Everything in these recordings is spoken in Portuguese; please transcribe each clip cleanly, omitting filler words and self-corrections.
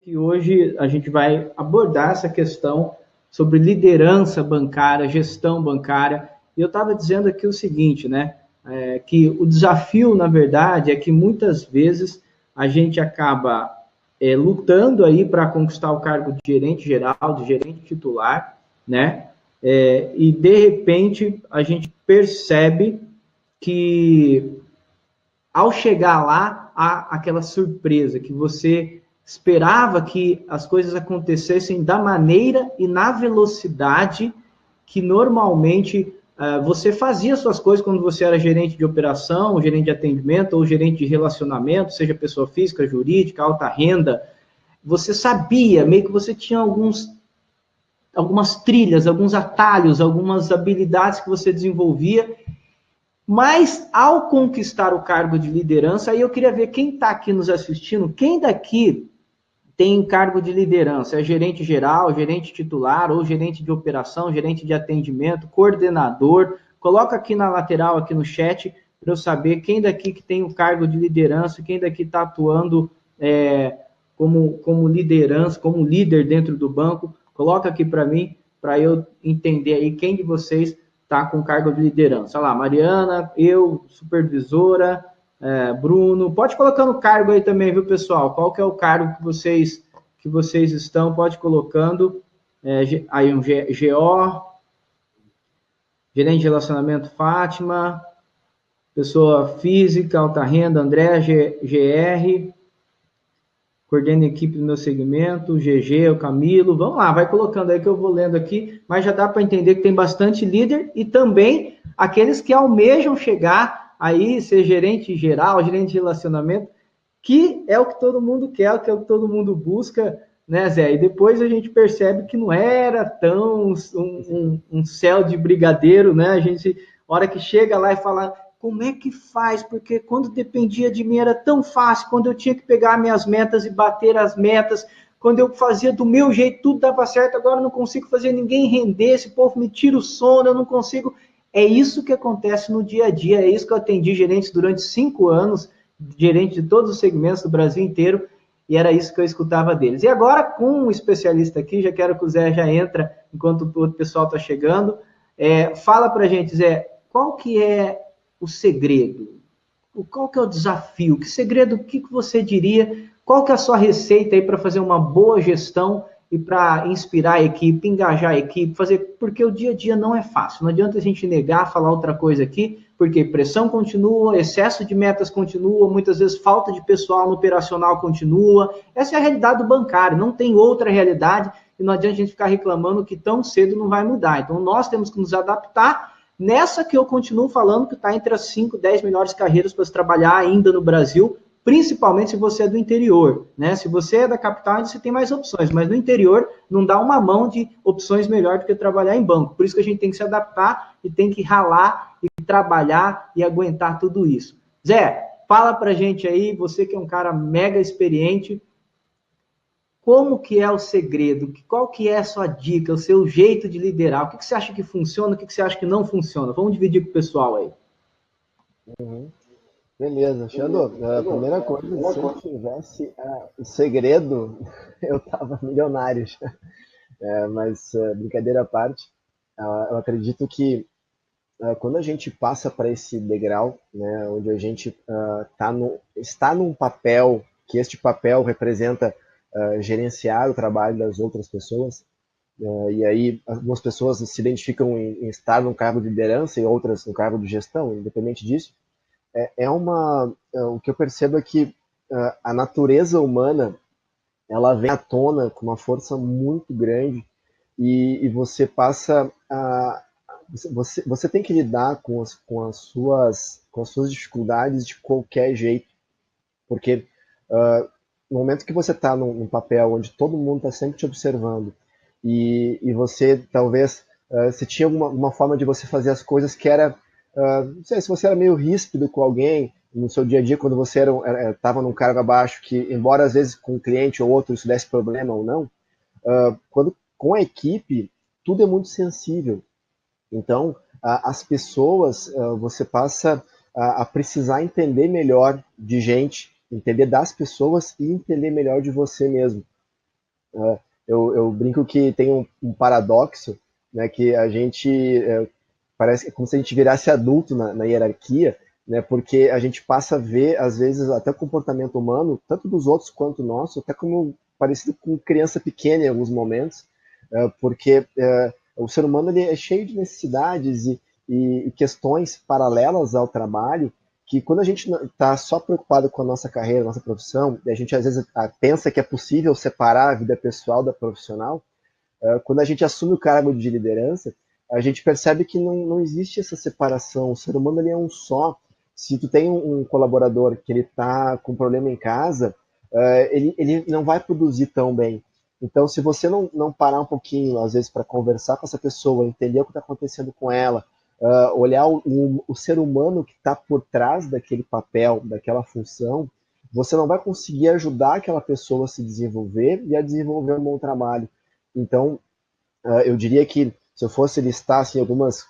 Que hoje a gente vai abordar essa questão sobre liderança bancária, gestão bancária. E eu estava dizendo aqui o seguinte, né? Que o desafio, na verdade, é que muitas vezes a gente acaba lutando aí para conquistar o cargo de gerente geral, de gerente titular, né? E de repente a gente percebe que ao chegar lá há aquela surpresa que você esperava que as coisas acontecessem da maneira e na velocidade que normalmente você fazia suas coisas quando você era gerente de operação, gerente de atendimento ou gerente de relacionamento, seja pessoa física, jurídica, alta renda. Você sabia, meio que você tinha algumas trilhas, alguns atalhos, algumas habilidades que você desenvolvia, mas ao conquistar o cargo de liderança, aí eu queria ver quem está aqui nos assistindo, quem daqui tem cargo de liderança, é gerente geral, gerente titular, ou gerente de operação, gerente de atendimento, coordenador. Coloca aqui na lateral, aqui no chat, para eu saber quem daqui que tem o cargo de liderança, quem daqui está atuando como liderança, como líder dentro do banco. Coloca aqui para mim, para eu entender aí quem de vocês está com cargo de liderança. Olha lá, Mariana, eu, supervisora, Bruno, pode colocar no cargo aí também, viu, pessoal? Qual que é o cargo que vocês estão? Pode colocando. Aí um GO, gerente de relacionamento, Fátima, pessoa física, alta renda, André, GR, coordena a equipe do meu segmento, GG, o Camilo, vamos lá, vai colocando aí que eu vou lendo aqui, mas já dá para entender que tem bastante líder e também aqueles que almejam chegar aí, ser gerente geral, gerente de relacionamento, que é o que todo mundo quer, que é o que todo mundo busca, né, Zé? E depois a gente percebe que não era tão um céu de brigadeiro, né? A gente, hora que chega lá e fala, como é que faz? Porque quando dependia de mim era tão fácil, quando eu tinha que pegar minhas metas e bater as metas, quando eu fazia do meu jeito, tudo dava certo, agora eu não consigo fazer ninguém render, esse povo me tira o sono, eu não consigo. É isso que acontece no dia a dia, é isso que eu atendi gerentes durante 5 anos, gerente de todos os segmentos do Brasil inteiro, e era isso que eu escutava deles. E agora, com um especialista aqui, já quero que o Zé já entra, enquanto o outro pessoal está chegando, fala para a gente, Zé, qual que é o segredo? Qual que é o desafio? Que segredo, o que você diria? Qual que é a sua receita aí para fazer uma boa gestão e para inspirar a equipe, engajar a equipe, fazer, porque o dia a dia não é fácil. Não adianta a gente negar, falar outra coisa aqui, porque pressão continua, excesso de metas continua, muitas vezes falta de pessoal no operacional continua. Essa é a realidade do bancário, não tem outra realidade e não adianta a gente ficar reclamando que tão cedo não vai mudar. Então nós temos que nos adaptar. Nessa que eu continuo falando que está entre as 5, 10 melhores carreiras para se trabalhar ainda no Brasil, principalmente se você é do interior, né? Se você é da capital, você tem mais opções, mas no interior não dá uma mão de opções melhor do que trabalhar em banco. Por isso que a gente tem que se adaptar e tem que ralar e trabalhar e aguentar tudo isso. Zé, fala pra gente aí, você que é um cara mega experiente, como que é o segredo? Qual que é a sua dica, o seu jeito de liderar? O que você acha que funciona, o que você acha que não funciona? Vamos dividir com o pessoal aí. Uhum. Beleza, Xandô, a primeira coisa, se eu tivesse o segredo, eu tava milionário já. Mas, brincadeira à parte, eu acredito que quando a gente passa para esse degrau, né, onde a gente está num papel, que este papel representa gerenciar o trabalho das outras pessoas, e aí algumas pessoas se identificam em estar num cargo de liderança e outras no cargo de gestão, independente disso, o que eu percebo é que a natureza humana ela vem à tona com uma força muito grande e você passa a você tem que lidar com as suas dificuldades de qualquer jeito, porque no momento que você está num papel onde todo mundo está sempre te observando e você talvez se tinha uma forma de você fazer as coisas que era não sei se você era meio ríspido com alguém no seu dia a dia quando você estava num cargo abaixo que, embora às vezes com um cliente ou outro isso desse problema ou não, quando com a equipe tudo é muito sensível. Então as pessoas você passa a precisar entender melhor de gente, entender das pessoas e entender melhor de você mesmo. Eu brinco que tem um paradoxo, né, que a gente parece como se a gente virasse adulto na hierarquia, né, porque a gente passa a ver, às vezes, até o comportamento humano, tanto dos outros quanto nosso, até como parecido com criança pequena em alguns momentos, porque o ser humano ele é cheio de necessidades e questões paralelas ao trabalho, que quando a gente está só preocupado com a nossa carreira, nossa profissão, e a gente às vezes pensa que é possível separar a vida pessoal da profissional, quando a gente assume o cargo de liderança, a gente percebe que não existe essa separação. O ser humano ele é um só. Se tu tem um colaborador que ele está com problema em casa, ele não vai produzir tão bem. Então, se você não parar um pouquinho, às vezes, para conversar com essa pessoa, entender o que está acontecendo com ela, olhar o ser humano que está por trás daquele papel, daquela função, você não vai conseguir ajudar aquela pessoa a se desenvolver e a desenvolver um bom trabalho. Então, eu diria que se eu fosse listar assim, algumas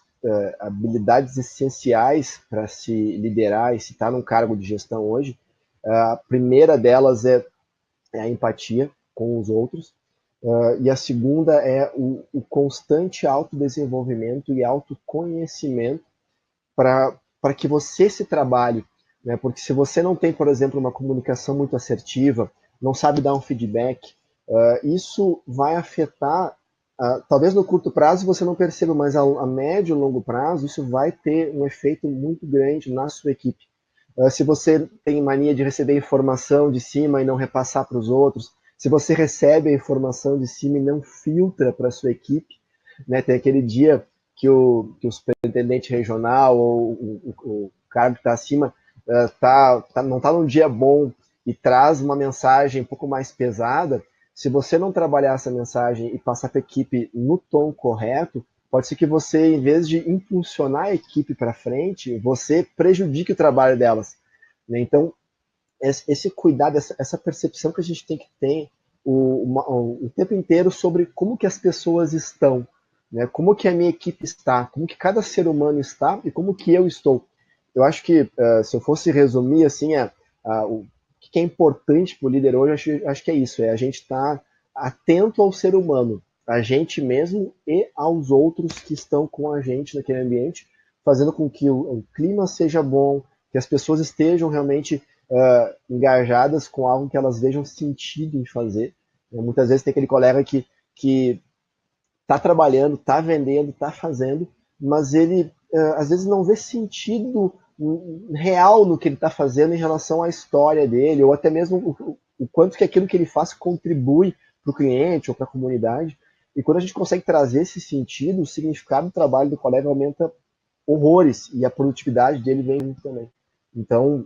habilidades essenciais para se liderar e se estar num cargo de gestão hoje, a primeira delas é a empatia com os outros, e a segunda é o constante autodesenvolvimento e autoconhecimento para que você se trabalhe, né? Porque se você não tem, por exemplo, uma comunicação muito assertiva, não sabe dar um feedback, isso vai afetar, talvez no curto prazo você não perceba, mas a médio e longo prazo isso vai ter um efeito muito grande na sua equipe. Se você tem mania de receber informação de cima e não repassar para os outros, se você recebe a informação de cima e não filtra para a sua equipe, né? Tem aquele dia que o superintendente regional ou o cara que está acima não está num dia bom e traz uma mensagem um pouco mais pesada. Se você não trabalhar essa mensagem e passar para a equipe no tom correto, pode ser que você, em vez de impulsionar a equipe para frente, você prejudique o trabalho delas, né? Então, esse cuidado, essa percepção que a gente tem que ter o tempo inteiro sobre como que as pessoas estão, né? Como que a minha equipe está, como que cada ser humano está e como que eu estou. Eu acho que, se eu fosse resumir assim, o que é importante para o líder hoje, acho que é isso, a gente estar atento ao ser humano, a gente mesmo e aos outros que estão com a gente naquele ambiente, fazendo com que o clima seja bom, que as pessoas estejam realmente engajadas com algo que elas vejam sentido em fazer. Muitas vezes tem aquele colega que está trabalhando, está vendendo, está fazendo, mas ele às vezes não vê sentido real no que ele está fazendo em relação à história dele, ou até mesmo o quanto que aquilo que ele faz contribui para o cliente ou para a comunidade. E quando a gente consegue trazer esse sentido, o significado do trabalho do colega aumenta horrores e a produtividade dele vem muito também. Então,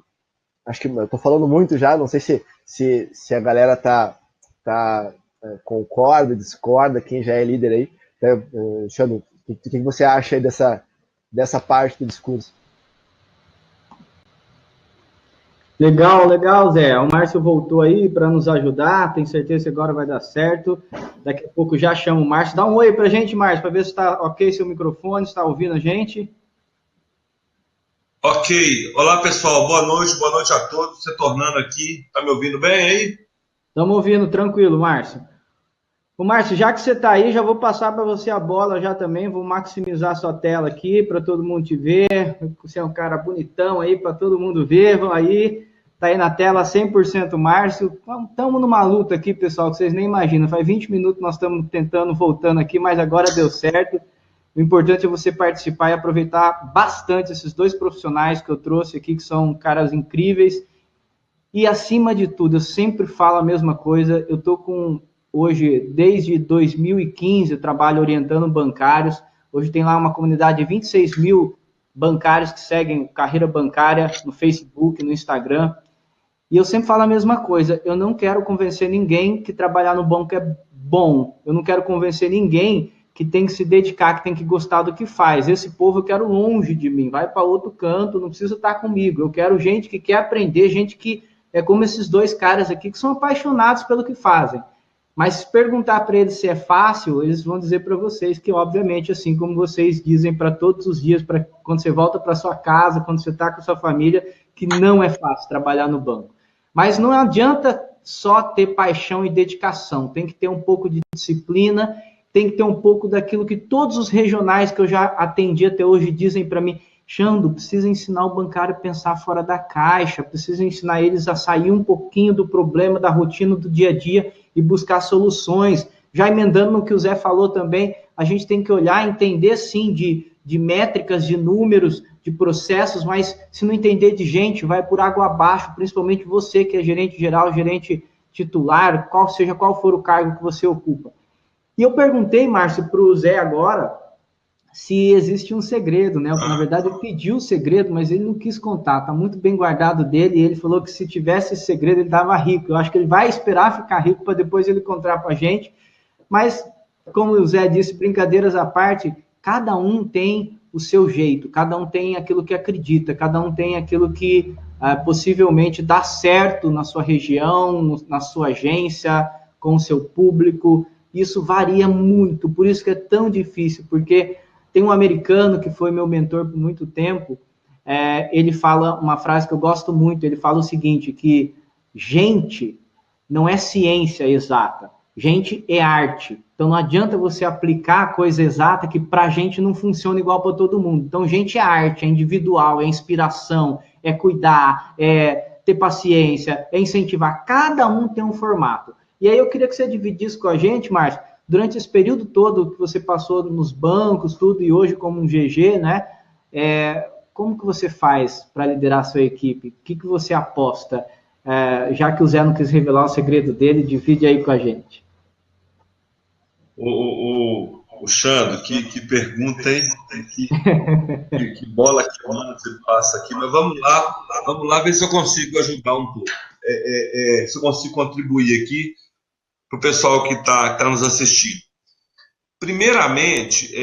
acho que eu estou falando muito já, não sei se a galera concorda, discorda, quem já é líder aí. Xando, o que você acha aí dessa parte do discurso? Legal, legal, Zé. O Márcio voltou aí para nos ajudar. Tenho certeza que agora vai dar certo. Daqui a pouco já chamo o Márcio. Dá um oi para a gente, Márcio, para ver se está ok seu microfone, se está ouvindo a gente. Ok. Olá, pessoal. Boa noite a todos. Retornando aqui. Tá me ouvindo bem aí? Estamos ouvindo, tranquilo, Márcio. Ô, Márcio, já que você está aí, já vou passar para você a bola já também. Vou maximizar a sua tela aqui para todo mundo te ver. Você é um cara bonitão aí para todo mundo ver. Aí, tá aí na tela 100% Márcio. Estamos numa luta aqui, pessoal, que vocês nem imaginam. Faz 20 minutos nós estamos tentando, voltando aqui, mas agora deu certo. O importante é você participar e aproveitar bastante esses dois profissionais que eu trouxe aqui, que são caras incríveis. E, acima de tudo, eu sempre falo a mesma coisa. Eu estou com... Hoje, desde 2015, eu trabalho orientando bancários. Hoje tem lá uma comunidade de 26 mil bancários que seguem carreira bancária no Facebook, no Instagram. E eu sempre falo a mesma coisa. Eu não quero convencer ninguém que trabalhar no banco é bom. Eu não quero convencer ninguém que tem que se dedicar, que tem que gostar do que faz. Esse povo eu quero longe de mim. Vai para outro canto, não precisa estar comigo. Eu quero gente que quer aprender, gente que é como esses dois caras aqui, que são apaixonados pelo que fazem. Mas se perguntar para eles se é fácil, eles vão dizer para vocês que, obviamente, assim como vocês dizem para todos os dias, quando você volta para sua casa, quando você está com sua família, que não é fácil trabalhar no banco. Mas não adianta só ter paixão e dedicação, tem que ter um pouco de disciplina, tem que ter um pouco daquilo que todos os regionais que eu já atendi até hoje dizem para mim: Xando, precisa ensinar o bancário a pensar fora da caixa, precisa ensinar eles a sair um pouquinho do problema, da rotina do dia a dia e buscar soluções. Já emendando no que o Zé falou também, a gente tem que olhar, entender sim de métricas, de números, de processos, mas se não entender de gente, vai por água abaixo, principalmente você que é gerente geral, gerente titular, seja qual for o cargo que você ocupa. E eu perguntei, Márcio, para o Zé agora, se existe um segredo, né? Na verdade, ele pediu o segredo, mas ele não quis contar, está muito bem guardado dele, e ele falou que se tivesse esse segredo, ele estava rico. Eu acho que ele vai esperar ficar rico para depois ele contar para a gente, mas, como o Zé disse, brincadeiras à parte, cada um tem o seu jeito, cada um tem aquilo que acredita, cada um tem aquilo que possivelmente dá certo na sua região, na sua agência, com o seu público. Isso varia muito, por isso que é tão difícil, porque tem um americano que foi meu mentor por muito tempo, ele fala uma frase que eu gosto muito, ele fala o seguinte, que gente não é ciência exata, gente é arte. Então não adianta você aplicar a coisa exata que para a gente não funciona igual para todo mundo. Então gente é arte, é individual, é inspiração, é cuidar, é ter paciência, é incentivar. Cada um tem um formato. E aí eu queria que você dividisse com a gente, Márcio, durante esse período todo que você passou nos bancos, tudo, e hoje como um GG, né? Como que você faz para liderar a sua equipe? O que você aposta? Já que o Zé não quis revelar o segredo dele, divide aí com a gente. O Xando, que pergunta, hein? Que bola que você passa aqui. Mas vamos lá ver se eu consigo ajudar um pouco. Se eu consigo contribuir aqui para o pessoal que tá nos assistindo. Primeiramente,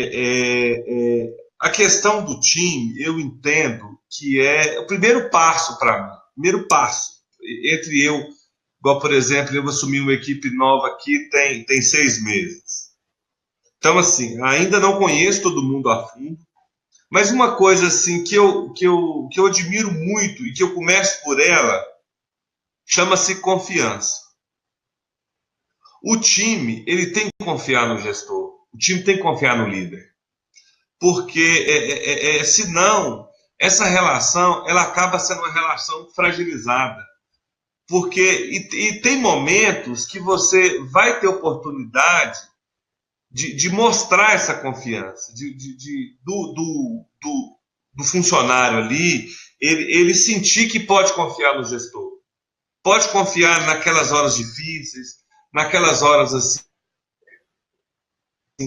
a questão do time, eu entendo que é o primeiro passo para mim. Primeiro passo. Entre eu, igual, por exemplo, eu assumi uma equipe nova aqui tem 6 meses. Então, assim, ainda não conheço todo mundo a fundo, mas uma coisa assim que eu admiro muito e que eu começo por ela, chama-se confiança. O time, ele tem que confiar no gestor, o time tem que confiar no líder, porque senão essa relação ela acaba sendo uma relação fragilizada, porque tem momentos que você vai ter oportunidade de mostrar essa confiança, do funcionário ali, ele sentir que pode confiar no gestor, pode confiar naquelas horas difíceis, naquelas horas assim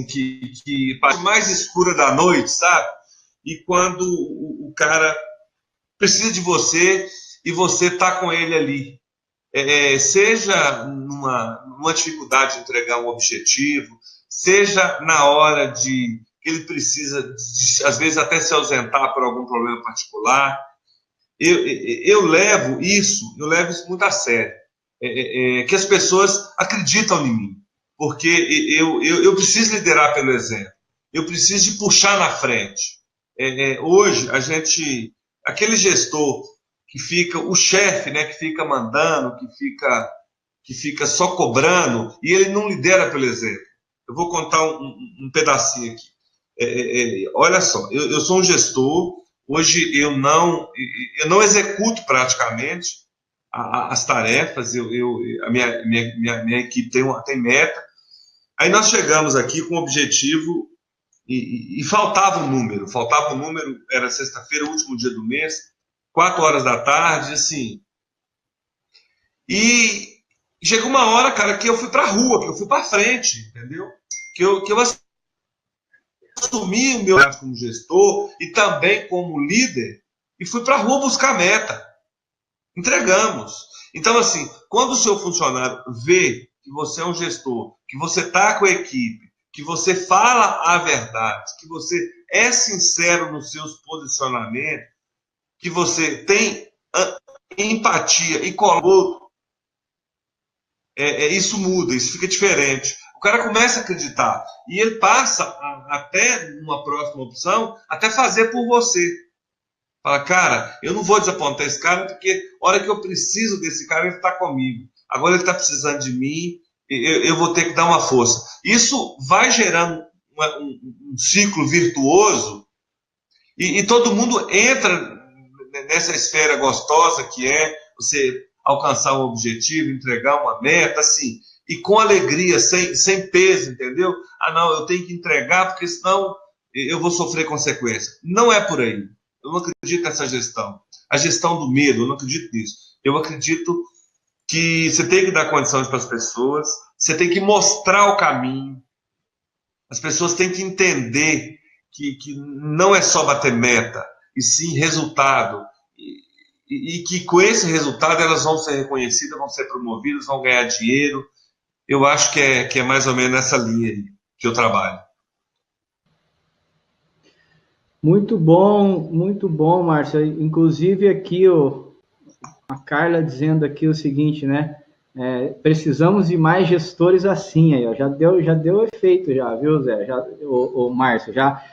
que mais escura da noite, sabe? E quando o cara precisa de você e você está com ele ali. Seja numa dificuldade de entregar um objetivo, seja na hora que ele precisa, às vezes, até se ausentar por algum problema particular. Eu levo isso muito a sério. Que as pessoas acreditam em mim, porque eu preciso liderar pelo exemplo, eu preciso de puxar na frente. Hoje, aquele gestor que fica, o chefe, né, que fica mandando, que fica só cobrando, e ele não lidera pelo exemplo. Eu vou contar um pedacinho aqui. Olha só, eu sou um gestor, hoje eu não executo praticamente as tarefas, a minha equipe tem meta. Aí nós chegamos aqui com o objetivo e faltava um número, era sexta-feira, último dia do mês, 4 horas da tarde, assim. E chegou uma hora, cara, que eu fui pra rua, que eu fui pra frente, entendeu? Que eu assumi o meu como gestor e também como líder e fui pra rua buscar meta. Entregamos. Então, assim, quando o seu funcionário vê que você é um gestor, que você está com a equipe, que você fala a verdade, que você é sincero nos seus posicionamentos, que você tem empatia e colabora, isso muda, isso fica diferente. O cara começa a acreditar e ele passa até numa próxima opção, até fazer por você. Fala, cara, eu não vou desapontar esse cara porque a hora que eu preciso desse cara, ele está comigo. agora ele está precisando de mim, eu vou ter que dar uma força. Isso vai gerando um ciclo virtuoso e todo mundo entra nessa esfera gostosa que é você alcançar um objetivo, entregar uma meta, assim, e com alegria, sem peso, entendeu? Ah, não, eu tenho que entregar, porque senão eu vou sofrer consequência. Não é por aí. Eu não acredito nessa gestão. A gestão do medo, eu não acredito nisso. Eu acredito que você tem que dar condições para as pessoas, você tem que mostrar o caminho, as pessoas têm que entender que não é só bater meta, e sim resultado, e que com esse resultado elas vão ser reconhecidas, vão ser promovidas, vão ganhar dinheiro. Eu acho que é mais ou menos nessa linha aí que eu trabalho. Muito bom, Márcio. Inclusive aqui a Carla dizendo aqui o seguinte, né? Precisamos de mais gestores assim, aí, ó, já deu efeito, já, viu, Zé? O Márcio, já.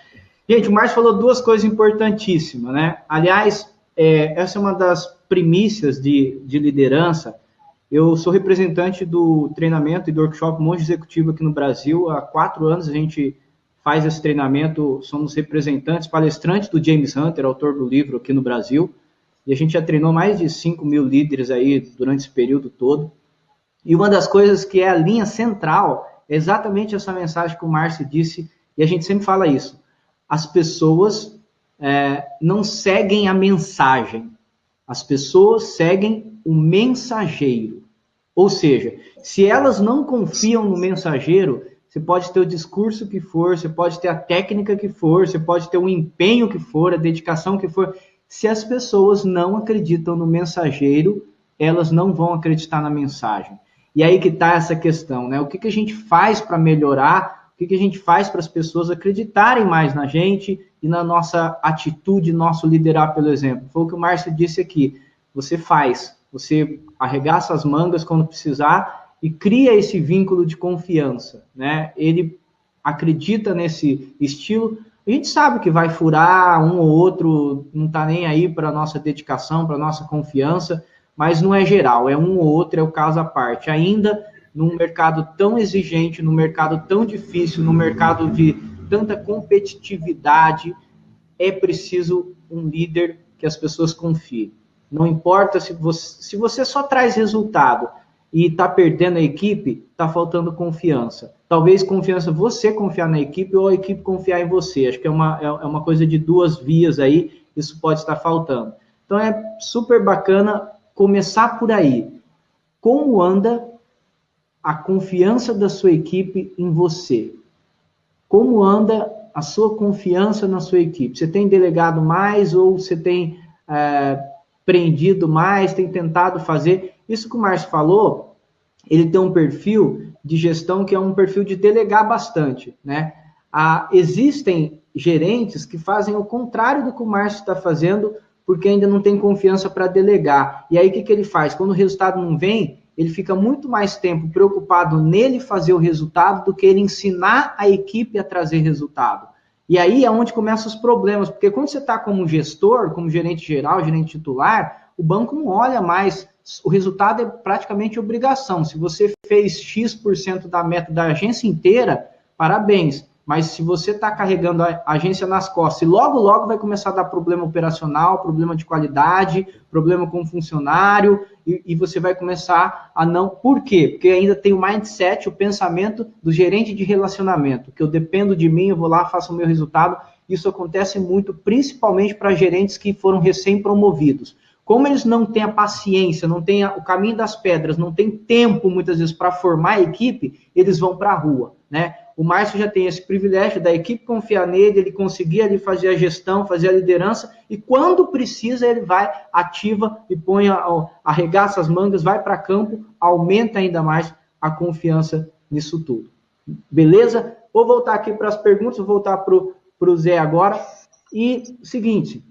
Gente, o Márcio falou duas coisas importantíssimas, né? Aliás, essa é uma das primícias de liderança. Eu sou representante do treinamento e do workshop Monge Executivo aqui no Brasil. Há 4 anos a gente faz esse treinamento, somos representantes, palestrantes do James Hunter, autor do livro aqui no Brasil. E a gente já treinou mais de 5.000 líderes aí durante esse período todo. E uma das coisas que é a linha central é exatamente essa mensagem que o Márcio disse, e a gente sempre fala isso. As pessoas não seguem a mensagem, as pessoas seguem o mensageiro. Ou seja, se elas não confiam no mensageiro, você pode ter o discurso que for, você pode ter a técnica que for, você pode ter o empenho que for, a dedicação que for. Se as pessoas não acreditam no mensageiro, elas não vão acreditar na mensagem. E aí que está essa questão, né? O que a gente faz para melhorar? O que a gente faz para as pessoas acreditarem mais na gente e na nossa atitude, nosso liderar pelo exemplo? Foi o que o Márcio disse aqui. Você faz, você arregaça as mangas quando precisar e cria esse vínculo de confiança, né? Ele acredita nesse estilo. A gente sabe que vai furar um ou outro, não está nem aí para a nossa dedicação, para a nossa confiança, mas não é geral, é um ou outro, é o caso à parte. Ainda num mercado tão exigente, num mercado tão difícil, num mercado de tanta competitividade, é preciso um líder que as pessoas confiem. Não importa se você só traz resultado e está perdendo a equipe, está faltando confiança. Talvez confiança, você confiar na equipe ou a equipe confiar em você. Acho que é uma coisa de duas vias aí, isso pode estar faltando. Então é super bacana começar por aí. Como anda a confiança da sua equipe em você? Como anda a sua confiança na sua equipe? Você tem delegado mais ou você tem prendido mais, tem tentado fazer? Isso que o Márcio falou, ele tem um perfil de gestão que é um perfil de delegar bastante, né? Existem gerentes que fazem o contrário do que o Márcio está fazendo, porque ainda não tem confiança para delegar. E aí, o que ele faz? Quando o resultado não vem, ele fica muito mais tempo preocupado nele fazer o resultado do que ele ensinar a equipe a trazer resultado. E aí é onde começam os problemas, porque quando você está como gestor, como gerente geral, gerente titular, o banco não olha mais, o resultado é praticamente obrigação. Se você fez X% da meta da agência inteira, parabéns. Mas se você está carregando a agência nas costas e logo vai começar a dar problema operacional, problema de qualidade, problema com o funcionário, e você vai começar a não... Por quê? Porque ainda tem o mindset, o pensamento do gerente de relacionamento, que eu dependo de mim, eu vou lá, faço o meu resultado. Isso acontece muito, principalmente para gerentes que foram recém-promovidos. Como eles não têm a paciência, não têm o caminho das pedras, não têm tempo, muitas vezes, para formar a equipe, eles vão para a rua, né? O Márcio já tem esse privilégio da equipe confiar nele, ele conseguir ali fazer a gestão, fazer a liderança, e quando precisa ele vai, ativa e põe, arregaça as mangas, vai para campo, aumenta ainda mais a confiança nisso tudo. Beleza? Vou voltar aqui para as perguntas, vou voltar para o Zé agora. E, seguinte,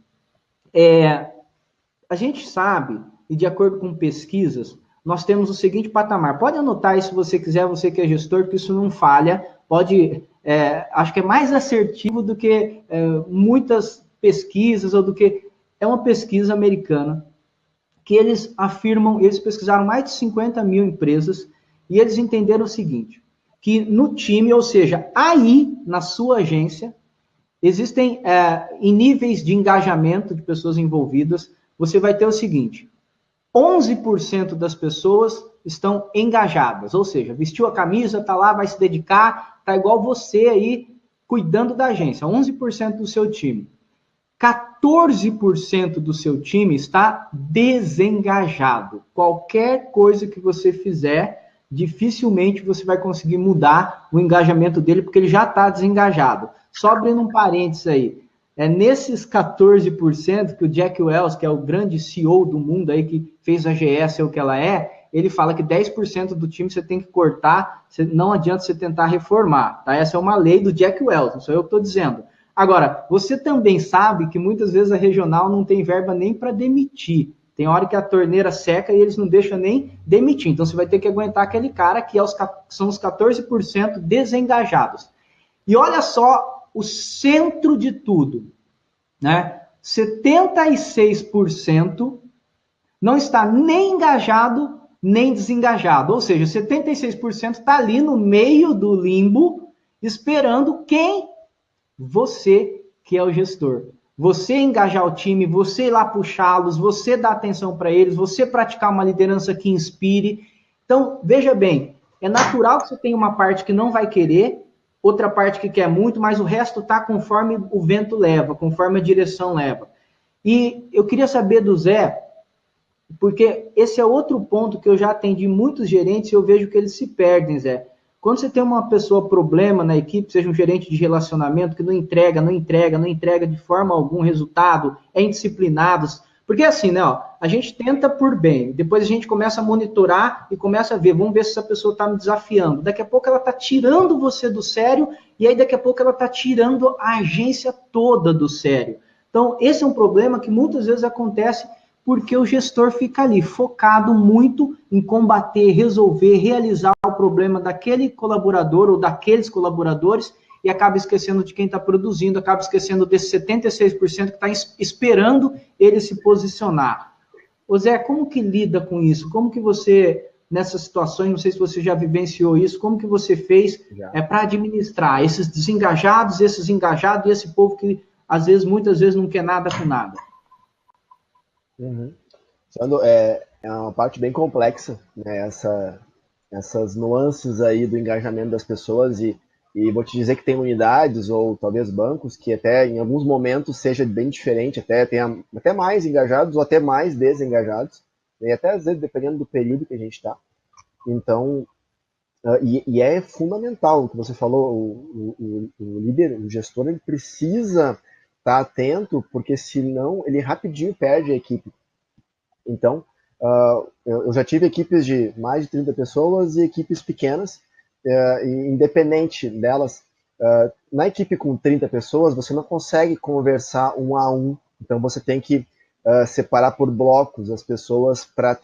a gente sabe, e de acordo com pesquisas, nós temos o seguinte patamar. Pode anotar aí se você quiser, você que é gestor, que isso não falha. Pode, acho que é mais assertivo do que muitas pesquisas, ou do que... É uma pesquisa americana que eles afirmam, eles pesquisaram mais de 50 mil empresas e eles entenderam o seguinte, que no time, ou seja, aí na sua agência, existem em níveis de engajamento de pessoas envolvidas, você vai ter o seguinte, 11% das pessoas estão engajadas, ou seja, vestiu a camisa, está lá, vai se dedicar, está igual você aí, cuidando da agência, 11% do seu time. 14% do seu time está desengajado. Qualquer coisa que você fizer, dificilmente você vai conseguir mudar o engajamento dele, porque ele já está desengajado. Só abrindo um parênteses aí, é nesses 14% que o Jack Welch, que é o grande CEO do mundo aí, que fez a GE ser o que ela é, ele fala que 10% do time você tem que cortar, não adianta você tentar reformar, tá? Essa é uma lei do Jack Welch, não sou eu que estou dizendo. Agora, você também sabe que muitas vezes a regional não tem verba nem para demitir. Tem hora que a torneira seca e eles não deixam nem demitir. Então, você vai ter que aguentar aquele cara que são os 14% desengajados. E olha só o centro de tudo, né? 76% não está nem engajado, nem desengajado. Ou seja, 76% está ali no meio do limbo, esperando quem? Você que é o gestor. Você engajar o time, você ir lá puxá-los, você dar atenção para eles, você praticar uma liderança que inspire. Então, veja bem, é natural que você tenha uma parte que não vai querer, outra parte que quer muito, mas o resto está conforme o vento leva, conforme a direção leva. E eu queria saber do Zé, porque esse é outro ponto que eu já atendi muitos gerentes e eu vejo que eles se perdem, Zé. Quando você tem uma pessoa problema na equipe, seja um gerente de relacionamento que não entrega de forma algum resultado, é indisciplinado. Porque assim, né, ó, a gente tenta por bem, depois a gente começa a monitorar e começa a ver, vamos ver se essa pessoa está me desafiando. Daqui a pouco ela está tirando você do sério e aí daqui a pouco ela está tirando a agência toda do sério. Então, esse é um problema que muitas vezes acontece porque o gestor fica ali focado muito em combater, resolver, realizar o problema daquele colaborador ou daqueles colaboradores e acaba esquecendo de quem está produzindo, acaba esquecendo desses 76% que está esperando ele se posicionar. Ô Zé, como que lida com isso? Como que você, nessas situações, não sei se você já vivenciou isso, como que você fez para administrar esses desengajados, esses engajados e esse povo que, às vezes, muitas vezes, não quer nada com nada? Uhum. É uma parte bem complexa, né, essas nuances aí do engajamento das pessoas e vou te dizer que tem unidades ou talvez bancos que até em alguns momentos seja bem diferente, até tenha até mais engajados ou até mais desengajados, e até às vezes dependendo do período que a gente está. Então, e é fundamental o que você falou, o líder, o gestor, ele precisa estar atento, porque senão ele rapidinho perde a equipe. Então, eu já tive equipes de mais de 30 pessoas e equipes pequenas, independente delas. Na equipe com 30 pessoas, você não consegue conversar um a um, então você tem que separar por blocos as pessoas para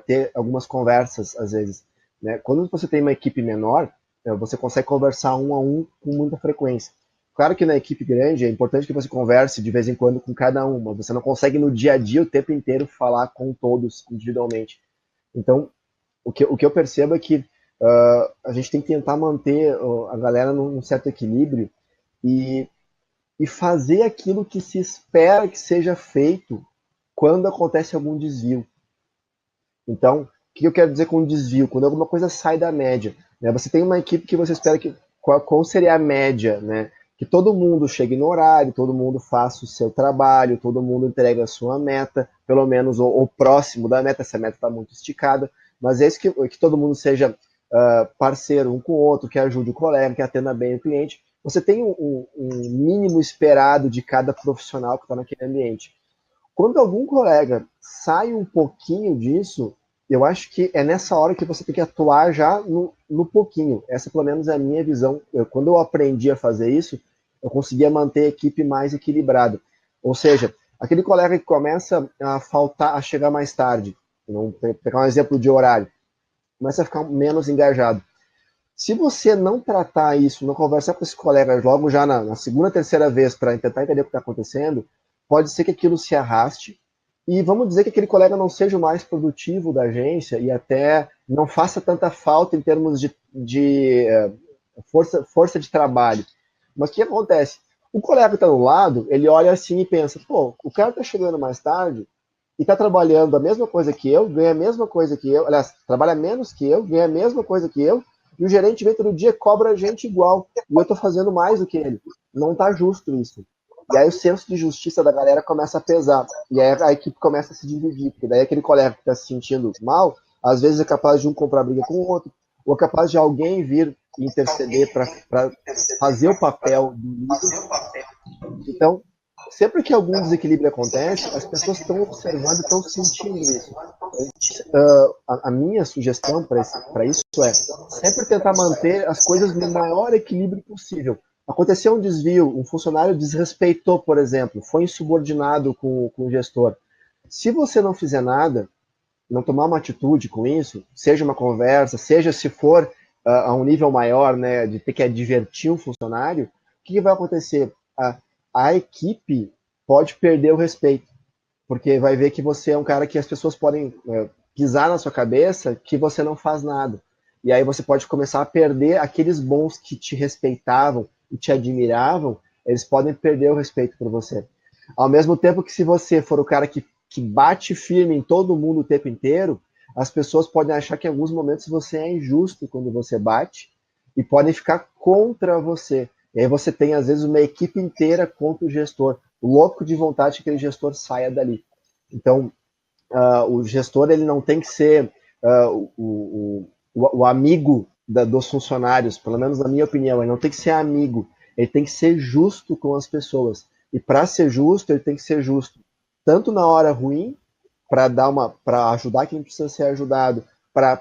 ter algumas conversas, às vezes. Né? Quando você tem uma equipe menor, você consegue conversar um a um com muita frequência. Claro que na equipe grande é importante que você converse de vez em quando com cada um, mas você não consegue no dia a dia o tempo inteiro falar com todos individualmente. Então, o que eu percebo é que a gente tem que tentar manter a galera num certo equilíbrio e fazer aquilo que se espera que seja feito quando acontece algum desvio. Então, o que eu quero dizer com desvio? Quando alguma coisa sai da média, né? Você tem uma equipe que você espera que... Qual seria a média, né? Que todo mundo chegue no horário, todo mundo faça o seu trabalho, todo mundo entregue a sua meta, pelo menos o próximo da meta, se a meta está muito esticada, mas é isso que todo mundo seja parceiro um com o outro, que ajude o colega, que atenda bem o cliente. Você tem um mínimo esperado de cada profissional que está naquele ambiente. Quando algum colega sai um pouquinho disso, eu acho que é nessa hora que você tem que atuar já no pouquinho. Essa, pelo menos, é a minha visão. Quando eu aprendi a fazer isso, eu conseguia manter a equipe mais equilibrada. Ou seja, aquele colega que começa a faltar, a chegar mais tarde, vamos pegar um exemplo de horário, começa a ficar menos engajado. Se você não tratar isso, não conversar com esse colega logo já na segunda, terceira vez para tentar entender o que está acontecendo, pode ser que aquilo se arraste e vamos dizer que aquele colega não seja o mais produtivo da agência e até não faça tanta falta em termos de força de trabalho. Mas o que acontece? O colega que está do lado, ele olha assim e pensa, pô, o cara está chegando mais tarde e está trabalhando a mesma coisa que eu, ganha a mesma coisa que eu, aliás, trabalha menos que eu, ganha a mesma coisa que eu, e o gerente vem todo dia, cobra a gente igual, e eu estou fazendo mais do que ele. Não está justo isso. E aí o senso de justiça da galera começa a pesar, e aí a equipe começa a se dividir, porque daí aquele colega que está se sentindo mal, às vezes é capaz de um comprar briga com o outro, ou é capaz de alguém vir interceder para fazer o papel do líder. Então, sempre que algum desequilíbrio acontece, as pessoas estão observando e estão sentindo isso. A minha sugestão para isso é sempre tentar manter as coisas no maior equilíbrio possível. Aconteceu um desvio, um funcionário desrespeitou, por exemplo, foi insubordinado com o gestor. Se você não fizer nada, não tomar uma atitude com isso, seja uma conversa, seja se for a um nível maior, né, de ter que advertir um funcionário, o que vai acontecer? A equipe pode perder o respeito, porque vai ver que você é um cara que as pessoas podem pisar na sua cabeça que você não faz nada. E aí você pode começar a perder aqueles bons que te respeitavam e te admiravam, eles podem perder o respeito por você. Ao mesmo tempo que se você for o cara que bate firme em todo mundo o tempo inteiro, as pessoas podem achar que em alguns momentos você é injusto quando você bate e podem ficar contra você. E aí você tem, às vezes, uma equipe inteira contra o gestor, louco de vontade que aquele gestor saia dali. Então, o gestor ele não tem que ser o amigo dos funcionários, pelo menos na minha opinião, ele não tem que ser amigo, ele tem que ser justo com as pessoas. E para ser justo, ele tem que ser justo tanto na hora ruim, para ajudar quem precisa ser ajudado, para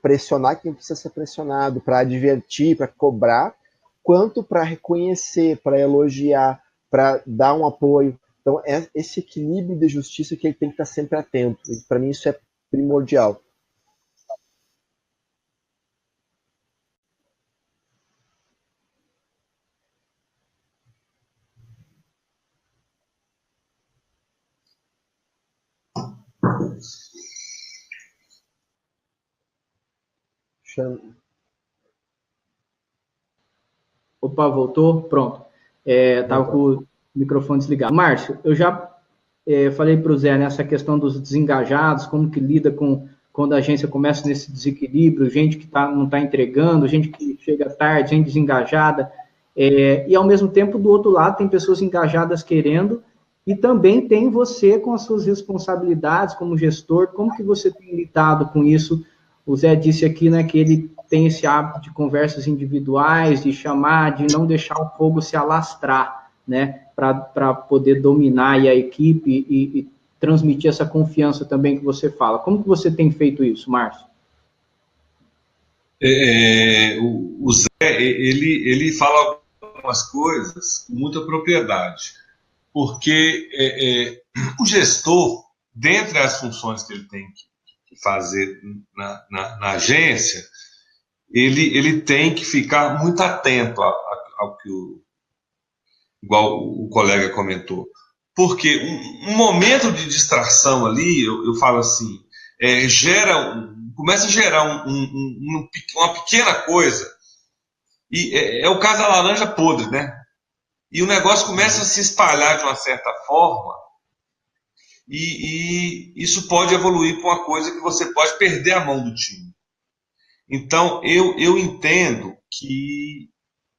pressionar quem precisa ser pressionado, para advertir, para cobrar, quanto para reconhecer, para elogiar, para dar um apoio. Então, é esse equilíbrio de justiça que ele tem que estar sempre atento. Para mim, isso é primordial. Opa, voltou? Pronto. Estava com o microfone desligado. Márcio, eu já falei para o Zé nessa questão dos desengajados, como que lida com quando a agência começa nesse desequilíbrio, gente que não está entregando, gente que chega tarde, gente desengajada, e ao mesmo tempo, do outro lado, tem pessoas engajadas querendo, e também tem você com as suas responsabilidades como gestor, como que você tem lidado com isso? O Zé disse aqui, né, que ele tem esse hábito de conversas individuais, de chamar, de não deixar o fogo se alastrar, né, para poder dominar a equipe e transmitir essa confiança também que você fala. Como que você tem feito isso, Márcio? O Zé, ele fala algumas coisas com muita propriedade, porque o gestor, dentre as funções que ele tem que fazer na agência, ele tem que ficar muito atento ao que igual o colega comentou. Porque um momento de distração ali, eu falo assim, começa a gerar uma pequena coisa, e é o caso da laranja podre, né? E o negócio começa a se espalhar de uma certa forma, e isso pode evoluir para uma coisa que você pode perder a mão do time. Então, eu entendo que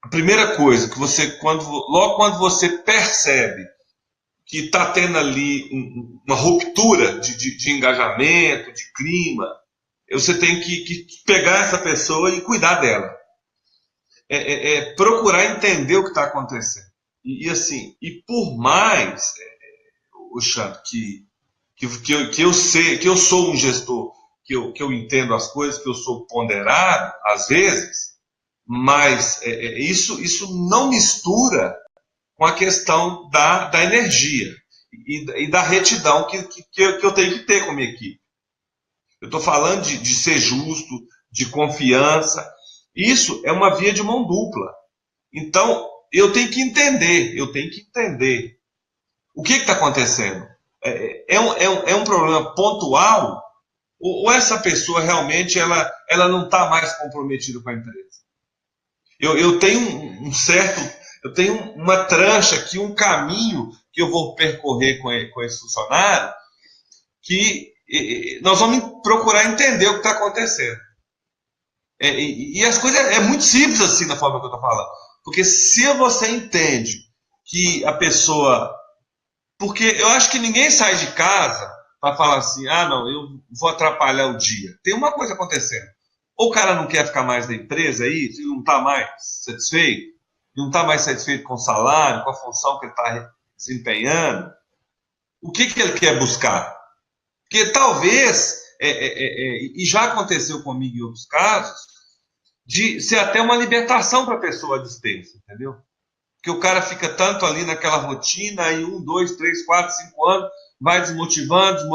a primeira coisa que você, logo quando você percebe que está tendo ali uma ruptura de engajamento, de clima, você tem que pegar essa pessoa e cuidar dela. Procurar entender o que está acontecendo. Assim, e por mais, Xandro, que eu sei, que eu sou um gestor, que eu entendo as coisas, que eu sou ponderado, às vezes, mas isso não mistura com a questão da energia e da retidão que eu tenho que ter com a minha equipe. Eu estou falando de ser justo, de confiança. Isso é uma via de mão dupla. Então, eu tenho que entender o que está acontecendo. é um problema pontual, ou essa pessoa realmente ela não está mais comprometida com a empresa? Eu tenho eu tenho uma trancha aqui, um caminho que eu vou percorrer com esse funcionário, que nós vamos procurar entender o que está acontecendo. E as coisas é muito simples assim, na forma que eu estou falando. Porque se você entende que a pessoa... Porque eu acho que ninguém sai de casa para falar assim, não, eu vou atrapalhar o dia. Tem uma coisa acontecendo. Ou o cara não quer ficar mais na empresa aí, ele não está mais satisfeito, não está mais satisfeito com o salário, com a função que ele está desempenhando. O que ele quer buscar? Porque talvez, e já aconteceu comigo em outros casos, de ser até uma libertação para a pessoa dispensa, entendeu? Porque o cara fica tanto ali naquela rotina, aí 1, 2, 3, 4, 5 anos, vai desmotivando.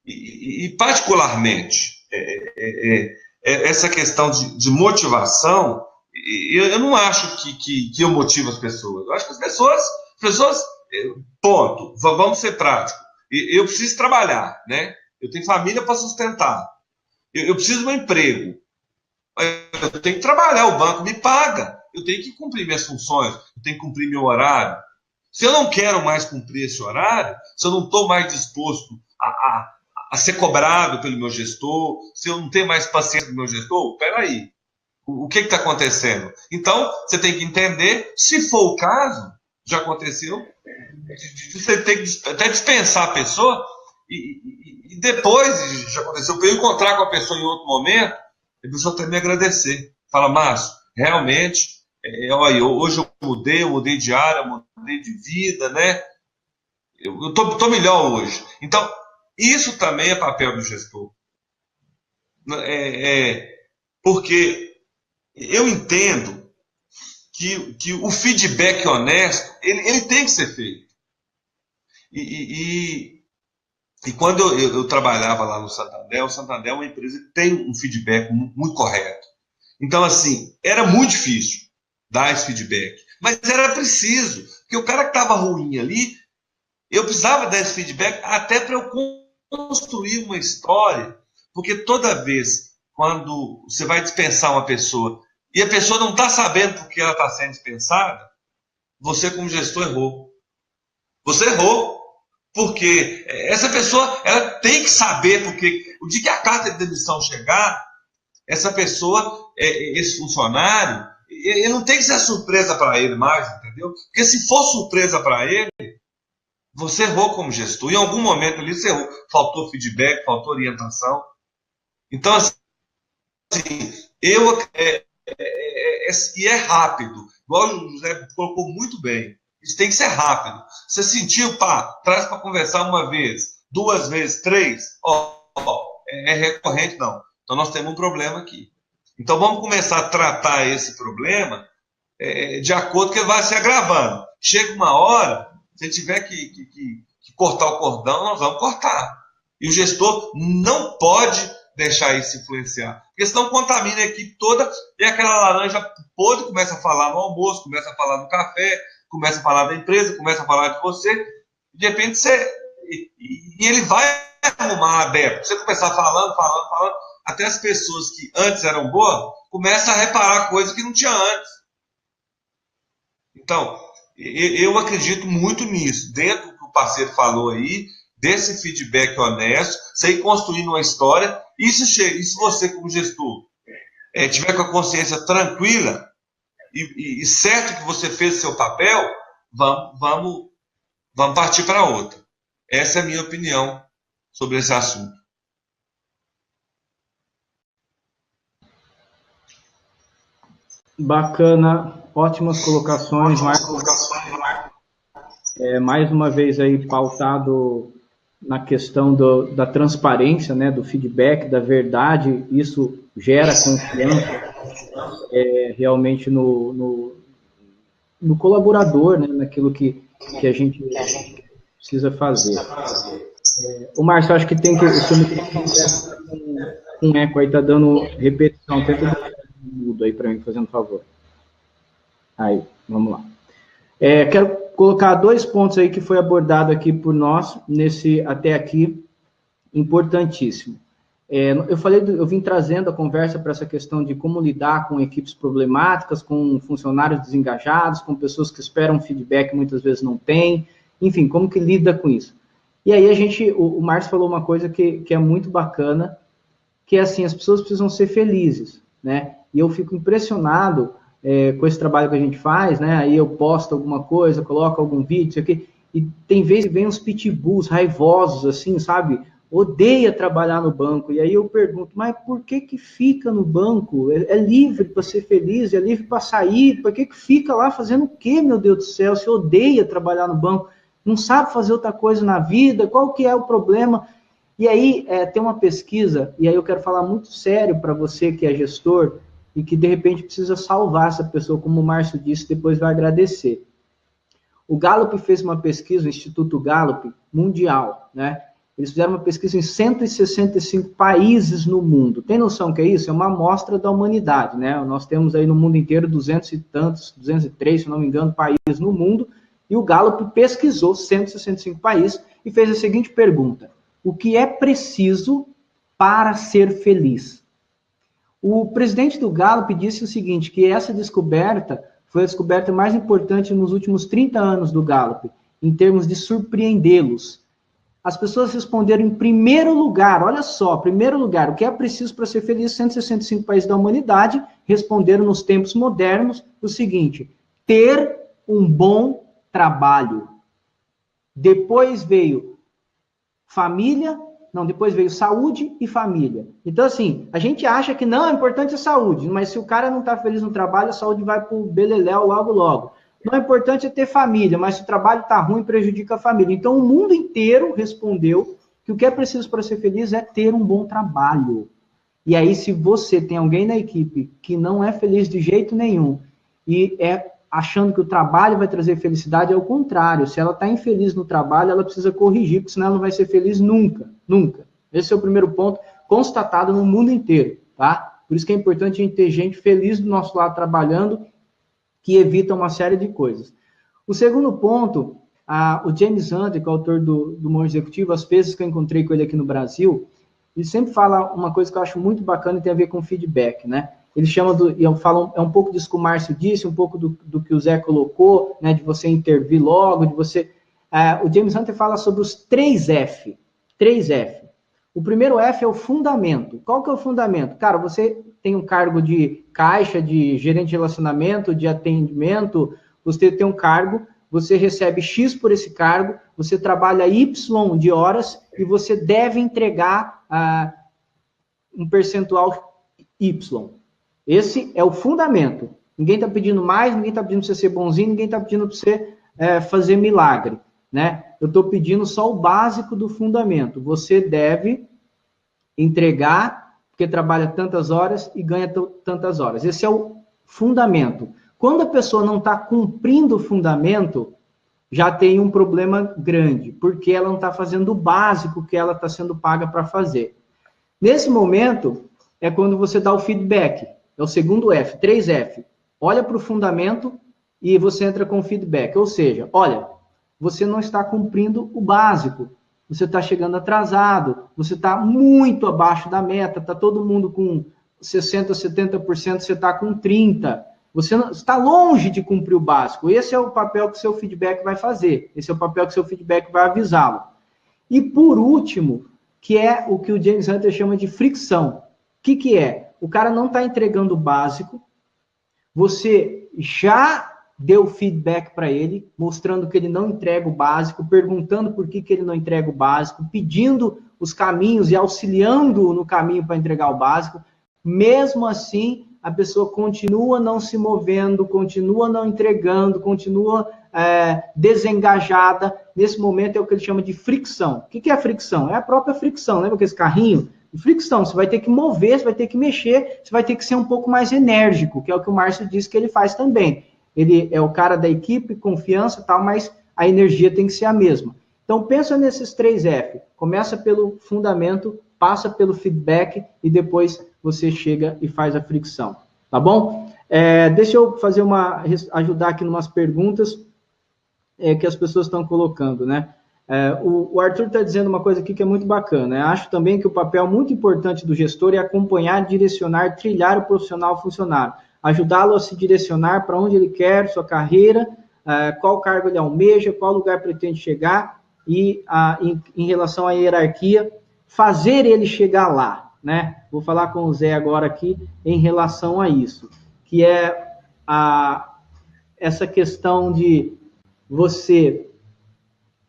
E particularmente, essa questão de motivação, eu não acho que eu motivo as pessoas. Eu acho que as pessoas ponto, vamos ser práticos. Eu preciso trabalhar, né? Eu tenho família para sustentar. Eu preciso de um emprego. Eu tenho que trabalhar, o banco me paga. Eu tenho que cumprir minhas funções, eu tenho que cumprir meu horário. Se eu não quero mais cumprir esse horário, se eu não estou mais disposto a ser cobrado pelo meu gestor, se eu não tenho mais paciência do meu gestor, peraí, o que está acontecendo? Então, você tem que entender, se for o caso, já aconteceu, você tem que até dispensar a pessoa, e depois, já aconteceu, para eu encontrar com a pessoa em outro momento, a pessoa tem que me agradecer. Fala, Márcio, realmente, olha, hoje eu mudei de área, mudei de vida, né? Eu estou melhor hoje. Então, isso também é papel do gestor. Porque eu entendo que o feedback honesto, ele tem que ser feito. E quando eu trabalhava lá no Santander, o Santander é uma empresa que tem um feedback muito correto. Então, assim, era muito difícil dar esse feedback. Mas era preciso, porque o cara que estava ruim ali, eu precisava dar esse feedback até para eu construir uma história. Porque toda vez, quando você vai dispensar uma pessoa, e a pessoa não está sabendo por que ela está sendo dispensada, você como gestor errou. Você errou. Porque essa pessoa, ela tem que saber, porque o dia que a carta de demissão chegar, essa pessoa, esse funcionário, ele não tem que ser surpresa para ele mais, entendeu? Porque se for surpresa para ele, você errou como gestor. Em algum momento ali você errou. Faltou feedback, faltou orientação. Então, assim, e é rápido. Igual o José colocou muito bem. Isso tem que ser rápido. Você sentiu, traz para conversar uma vez, 2 vezes, 3, é recorrente, não. Então nós temos um problema aqui. Então vamos começar a tratar esse problema de acordo com que ele vai se agravando. Chega uma hora, se tiver que cortar o cordão, nós vamos cortar. E o gestor não pode deixar isso influenciar. Porque senão contamina a equipe toda e aquela laranja podre começa a falar no almoço, começa a falar no café, começa a falar da empresa, começa a falar de você, de repente e ele vai arrumar adepto. Você começar falando, até as pessoas que antes eram boas, começam a reparar coisas que não tinha antes. Então, eu acredito muito nisso, dentro do que o parceiro falou aí, desse feedback honesto, você ir construindo uma história, e se você como gestor tiver com a consciência tranquila, e certo que você fez o seu papel, vamos partir para outra. Essa é a minha opinião sobre esse assunto. Bacana, ótimas colocações, Marcos. Mais uma vez aí pautado na questão da transparência, né, do feedback, da verdade, isso gera confiança realmente no colaborador, né, naquilo que a gente precisa fazer. O Márcio, acho que tem que... com eco aí, tá dando repetição. Tenta dar um mudo aí para mim, fazendo favor. Aí, vamos lá. Quero colocar 2 pontos aí que foi abordado aqui por nós, até aqui, importantíssimo. Eu vim trazendo a conversa para essa questão de como lidar com equipes problemáticas, com funcionários desengajados, com pessoas que esperam feedback e muitas vezes não têm, enfim, como que lida com isso. E aí o Márcio falou uma coisa que é muito bacana, que é assim, as pessoas precisam ser felizes, né? E eu fico impressionado com esse trabalho que a gente faz, né? Aí eu posto alguma coisa, coloco algum vídeo, isso aqui, e tem vezes que vem uns pitbulls raivosos, assim, sabe? Odeia trabalhar no banco. E aí eu pergunto, mas por que fica no banco? É livre para ser feliz, é livre para sair, por que fica lá fazendo o quê, meu Deus do céu? Se odeia trabalhar no banco, não sabe fazer outra coisa na vida, qual que é o problema? E aí tem uma pesquisa, e aí eu quero falar muito sério para você que é gestor, e que de repente precisa salvar essa pessoa, como o Márcio disse, depois vai agradecer. O Gallup fez uma pesquisa, o Instituto Gallup, mundial, né? Eles fizeram uma pesquisa em 165 países no mundo. Tem noção que é isso? É uma amostra da humanidade, né? Nós temos aí no mundo inteiro 200 e tantos, 203, se não me engano, países no mundo, e o Gallup pesquisou 165 países e fez a seguinte pergunta: o que é preciso para ser feliz? O presidente do Gallup disse o seguinte, que essa descoberta foi a descoberta mais importante nos últimos 30 anos do Gallup, em termos de surpreendê-los. As pessoas responderam em primeiro lugar, olha só, primeiro lugar, o que é preciso para ser feliz, 165 países da humanidade responderam nos tempos modernos o seguinte: ter um bom trabalho. Depois veio depois veio saúde e família. Então, assim, a gente acha que não, é importante a saúde, mas se o cara não está feliz no trabalho, a saúde vai para o beleléu logo, logo. Não, é importante ter família, mas se o trabalho está ruim, prejudica a família. Então, o mundo inteiro respondeu que o que é preciso para ser feliz é ter um bom trabalho. E aí, se você tem alguém na equipe que não é feliz de jeito nenhum e achando que o trabalho vai trazer felicidade, é o contrário. Se ela está infeliz no trabalho, ela precisa corrigir, porque senão ela não vai ser feliz nunca, nunca. Esse é o primeiro ponto, constatado no mundo inteiro, tá? Por isso que é importante a gente ter gente feliz do nosso lado trabalhando, que evita uma série de coisas. O segundo ponto, o James Hunter, que é o autor do Monge Executivo, as vezes que eu encontrei com ele aqui no Brasil, ele sempre fala uma coisa que eu acho muito bacana e tem a ver com feedback, né? Ele chama eu falo, é um pouco disso que o Márcio disse, um pouco do que o Zé colocou, né, de você intervir logo, de você... o James Hunter fala sobre os 3F. 3F. O primeiro F é o fundamento. Qual que é o fundamento? Cara, você tem um cargo de caixa, de gerente de relacionamento, de atendimento, você tem um cargo, você recebe X por esse cargo, você trabalha Y de horas e você deve entregar um percentual Y. Esse é o fundamento. Ninguém está pedindo mais, ninguém está pedindo para você ser bonzinho, ninguém está pedindo para você fazer milagre, né? Eu estou pedindo só o básico do fundamento. Você deve entregar, porque trabalha tantas horas e ganha tantas horas. Esse é o fundamento. Quando a pessoa não está cumprindo o fundamento, já tem um problema grande, porque ela não está fazendo o básico que ela está sendo paga para fazer. Nesse momento, é quando você dá o feedback. É o segundo F, 3F. Olha para o fundamento e você entra com feedback. Ou seja, olha, você não está cumprindo o básico. Você está chegando atrasado, você está muito abaixo da meta, está todo mundo com 60%, 70%, você está com 30%. Você está longe de cumprir o básico. Esse é o papel que o seu feedback vai fazer. Esse é o papel que o seu feedback vai avisá-lo. E por último, que é o que o James Hunter chama de fricção. O que é? O cara não está entregando o básico, você já deu feedback para ele, mostrando que ele não entrega o básico, perguntando por que ele não entrega o básico, pedindo os caminhos e auxiliando no caminho para entregar o básico. Mesmo assim, a pessoa continua não se movendo, continua não entregando, continua desengajada. Nesse momento é o que ele chama de fricção. O que é a fricção? É a própria fricção. Lembra aquele carrinho? Fricção, você vai ter que mover, você vai ter que mexer, você vai ter que ser um pouco mais enérgico, que é o que o Márcio disse que ele faz também. Ele é o cara da equipe, confiança e tal, mas a energia tem que ser a mesma. Então, pensa nesses 3F. Começa pelo fundamento, passa pelo feedback e depois você chega e faz a fricção. Tá bom? Deixa eu fazer ajudar aqui em umas perguntas. que as pessoas estão colocando, né? O Arthur está dizendo uma coisa aqui que é muito bacana, né? Acho também que o papel muito importante do gestor é acompanhar, direcionar, trilhar o profissional funcionário, ajudá-lo a se direcionar para onde ele quer, sua carreira, qual cargo ele almeja, qual lugar pretende chegar e em relação à hierarquia, fazer ele chegar lá, né? Vou falar com o Zé agora aqui em relação a isso, que é essa questão de você...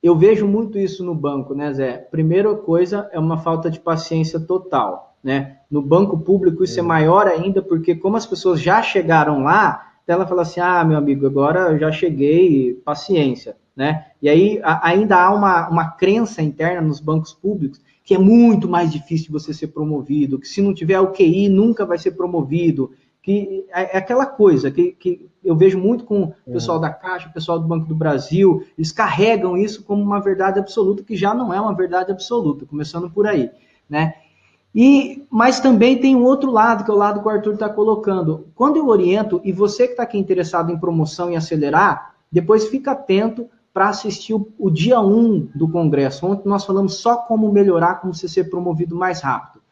Eu vejo muito isso no banco, né, Zé? Primeira coisa é uma falta de paciência total, né? No banco público isso é maior ainda, porque como as pessoas já chegaram lá, ela fala assim, meu amigo, agora eu já cheguei, paciência, né? E aí ainda há uma crença interna nos bancos públicos que é muito mais difícil você ser promovido, que se não tiver o QI nunca vai ser promovido, que é aquela coisa que eu vejo muito com o pessoal da Caixa, o pessoal do Banco do Brasil, eles carregam isso como uma verdade absoluta, que já não é uma verdade absoluta, começando por aí, né? Mas também tem um outro lado, que é o lado que o Arthur está colocando. Quando eu oriento, e você que está aqui interessado em promoção e acelerar, depois fica atento para assistir o dia 1 do Congresso, onde nós falamos só como melhorar, como você ser promovido mais rápido.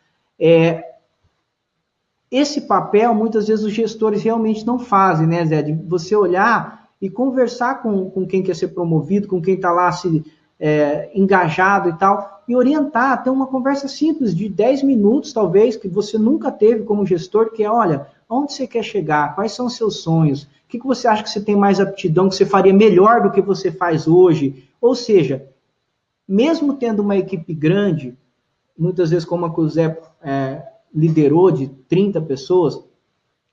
Esse papel, muitas vezes, os gestores realmente não fazem, né, Zé? De você olhar e conversar com quem quer ser promovido, com quem está lá engajado e tal, e orientar, ter uma conversa simples, de 10 minutos, talvez, que você nunca teve como gestor, que é, olha, onde você quer chegar? Quais são os seus sonhos? O que você acha que você tem mais aptidão, que você faria melhor do que você faz hoje? Ou seja, mesmo tendo uma equipe grande, muitas vezes como a que o Zé liderou, de 30 pessoas,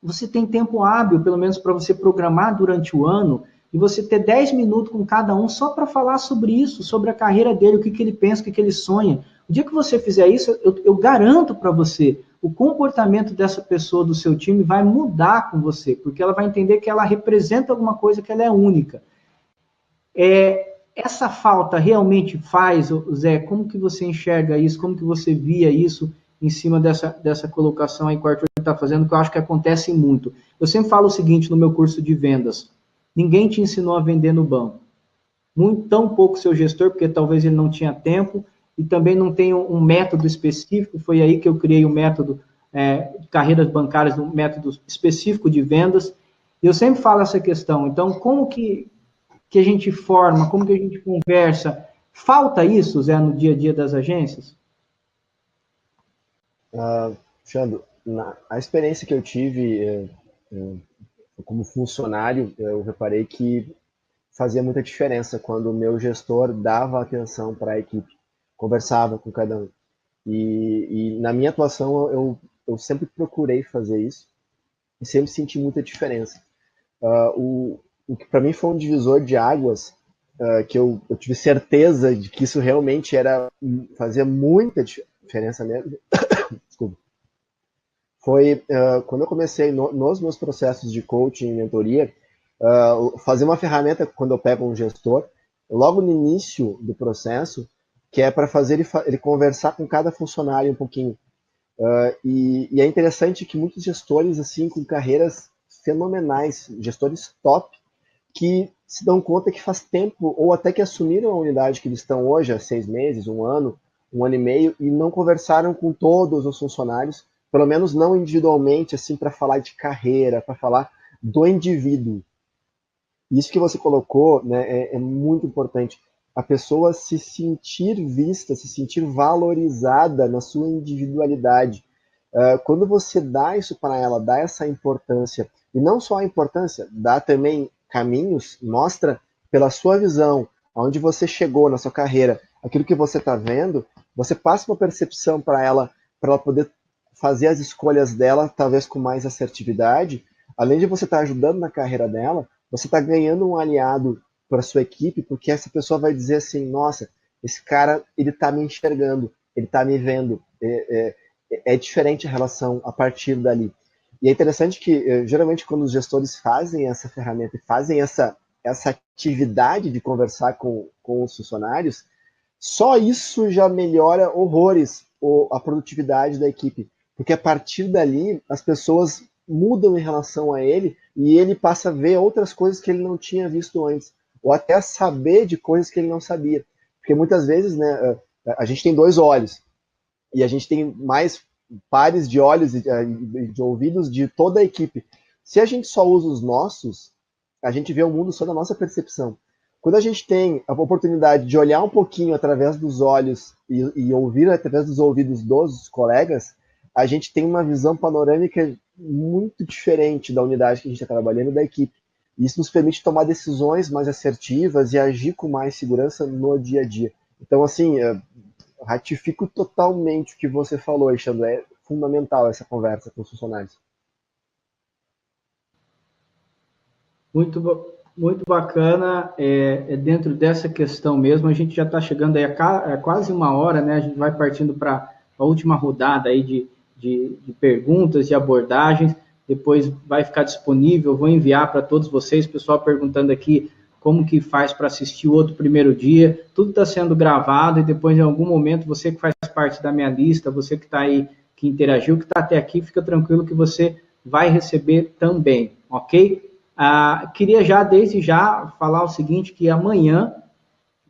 você tem tempo hábil, pelo menos para você programar durante o ano, e você ter 10 minutos com cada um só para falar sobre isso, sobre a carreira dele, o que ele pensa, o que ele sonha. O dia que você fizer isso, eu garanto para você, o comportamento dessa pessoa do seu time vai mudar com você, porque ela vai entender que ela representa alguma coisa, que ela é única. Essa falta realmente faz, Zé, como que você enxerga isso, como que você via isso em cima dessa colocação aí que o Arthur está fazendo, que eu acho que acontece muito. Eu sempre falo o seguinte no meu curso de vendas, ninguém te ensinou a vender no banco. Tão pouco seu gestor, porque talvez ele não tinha tempo, e também não tem um método específico, foi aí que eu criei o método carreiras bancárias, um método específico de vendas, e eu sempre falo essa questão. Então, como que a gente forma, como que a gente conversa? Falta isso, Zé, no dia a dia das agências? Xando, a experiência que eu tive como funcionário, eu reparei que fazia muita diferença quando o meu gestor dava atenção para a equipe, conversava com cada um. E na minha atuação, eu sempre procurei fazer isso e sempre senti muita diferença. O que para mim foi um divisor de águas, que eu tive certeza de que isso realmente fazia muita diferença mesmo. Desculpa. Foi quando eu comecei nos meus processos de coaching e mentoria, fazer uma ferramenta quando eu pego um gestor, logo no início do processo, que é para fazer ele conversar com cada funcionário um pouquinho. E é interessante que muitos gestores, assim, com carreiras fenomenais, gestores top, que se dão conta que faz tempo, ou até que assumiram a unidade que eles estão hoje, há 6 meses, um ano e meio, e não conversaram com todos os funcionários, pelo menos não individualmente, assim, para falar de carreira, para falar do indivíduo. Isso que você colocou, né, é muito importante. A pessoa se sentir vista, se sentir valorizada na sua individualidade. Quando você dá isso para ela, dá essa importância, e não só a importância, dá também caminhos, mostra pela sua visão, aonde você chegou na sua carreira, aquilo que você está vendo, você passa uma percepção para ela poder fazer as escolhas dela, talvez com mais assertividade. Além de você estar ajudando na carreira dela, você está ganhando um aliado para sua equipe, porque essa pessoa vai dizer assim, nossa, esse cara, ele está me enxergando, ele está me vendo, é diferente a relação a partir dali. E é interessante que, geralmente, quando os gestores fazem essa ferramenta e fazem essa atividade de conversar com os funcionários, só isso já melhora horrores a produtividade da equipe, porque a partir dali as pessoas mudam em relação a ele e ele passa a ver outras coisas que ele não tinha visto antes. ou até saber de coisas que ele não sabia. Porque muitas vezes, né, a gente tem 2 olhos, e a gente tem mais pares de olhos e de ouvidos de toda a equipe. Se a gente só usa os nossos, a gente vê o mundo só da nossa percepção. Quando a gente tem a oportunidade de olhar um pouquinho através dos olhos e ouvir através dos ouvidos dos colegas, a gente tem uma visão panorâmica muito diferente da unidade que a gente está trabalhando, da equipe. Isso nos permite tomar decisões mais assertivas e agir com mais segurança no dia a dia. Então, assim, ratifico totalmente o que você falou, Alexandre. É fundamental essa conversa com os funcionários. Muito bacana. Dentro dessa questão mesmo, a gente já está chegando aí a quase 1 hora, né? A gente vai partindo para a última rodada aí de perguntas, de abordagens. Depois vai ficar disponível, vou enviar para todos vocês, pessoal perguntando aqui como que faz para assistir o outro primeiro dia. Tudo está sendo gravado e depois, em algum momento, você que faz parte da minha lista, você que está aí, que interagiu, que está até aqui, fica tranquilo que você vai receber também, ok? Queria desde já, falar o seguinte, que amanhã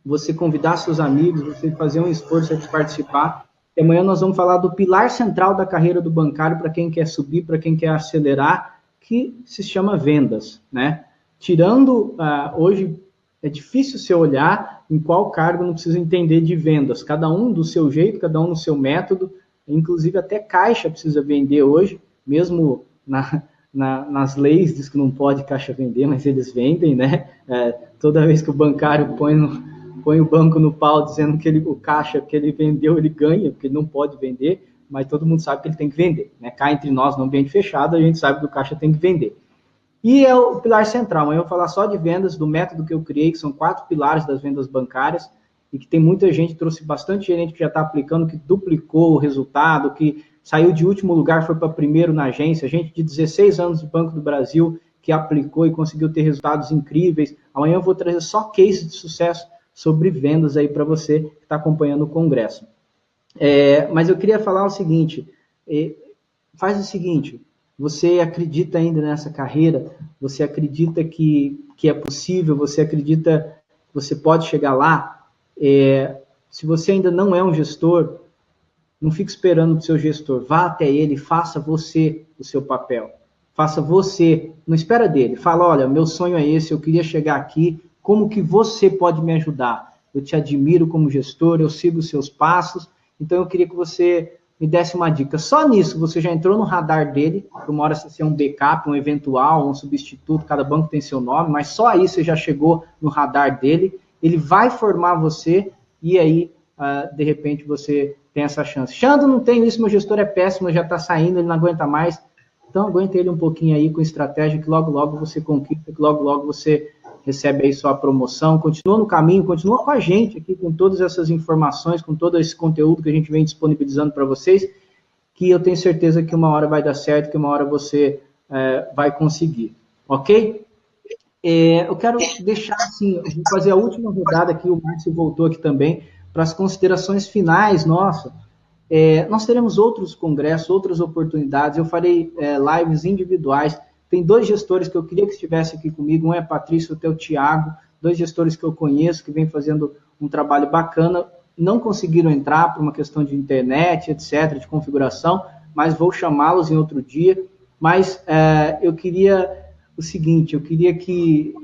você convidar seus amigos, você fazer um esforço de participar, e amanhã nós vamos falar do pilar central da carreira do bancário, para quem quer subir, para quem quer acelerar, que se chama vendas, né? Tirando, hoje é difícil você olhar em qual cargo não precisa entender de vendas, cada um do seu jeito, cada um no seu método, inclusive até caixa precisa vender hoje, mesmo nas leis diz que não pode caixa vender, mas eles vendem, né? Toda vez que o bancário põe o banco no pau dizendo que o caixa que ele vendeu, ele ganha, porque ele não pode vender, mas todo mundo sabe que ele tem que vender, né? Cá entre nós, no ambiente fechado, a gente sabe que o caixa tem que vender. E é o pilar central. Amanhã eu vou falar só de vendas, do método que eu criei, que são 4 pilares das vendas bancárias, e que tem muita gente, trouxe bastante gerente que já está aplicando, que duplicou o resultado, que saiu de último lugar, foi para primeiro na agência, gente de 16 anos de Banco do Brasil, que aplicou e conseguiu ter resultados incríveis. Amanhã eu vou trazer só cases de sucesso sobre vendas aí para você que está acompanhando o congresso. Mas eu queria falar o seguinte, faz o seguinte, você acredita ainda nessa carreira, você acredita que é possível, você acredita que você pode chegar lá, se você ainda não é um gestor, não fique esperando o seu gestor, vá até ele, faça você o seu papel, faça você, não espera dele, fala, olha, meu sonho é esse, eu queria chegar aqui, como que você pode me ajudar? Eu te admiro como gestor, eu sigo os seus passos, então eu queria que você me desse uma dica. Só nisso você já entrou no radar dele, por uma hora você ser um backup, um eventual, um substituto, cada banco tem seu nome, mas só aí você já chegou no radar dele, ele vai formar você e aí, de repente, você tem essa chance. Xandro, não tenho isso, meu gestor é péssimo, já está saindo, ele não aguenta mais. Então, aguenta ele um pouquinho aí com estratégia, que logo, logo você conquista, que logo, logo você recebe aí sua promoção. Continua no caminho, continua com a gente aqui, com todas essas informações, com todo esse conteúdo que a gente vem disponibilizando para vocês, que eu tenho certeza que uma hora vai dar certo, que uma hora você vai conseguir. Ok? Eu quero deixar assim, eu vou fazer a última rodada aqui, o Márcio voltou aqui também, para as considerações finais, nossa. Nós teremos outros congressos, outras oportunidades, eu farei lives individuais, tem 2 gestores que eu queria que estivesse aqui comigo, um é Patrício, outro é o Thiago, 2 gestores que eu conheço, que vêm fazendo um trabalho bacana, não conseguiram entrar por uma questão de internet, etc., de configuração, mas vou chamá-los em outro dia, mas eu queria o seguinte, eu queria que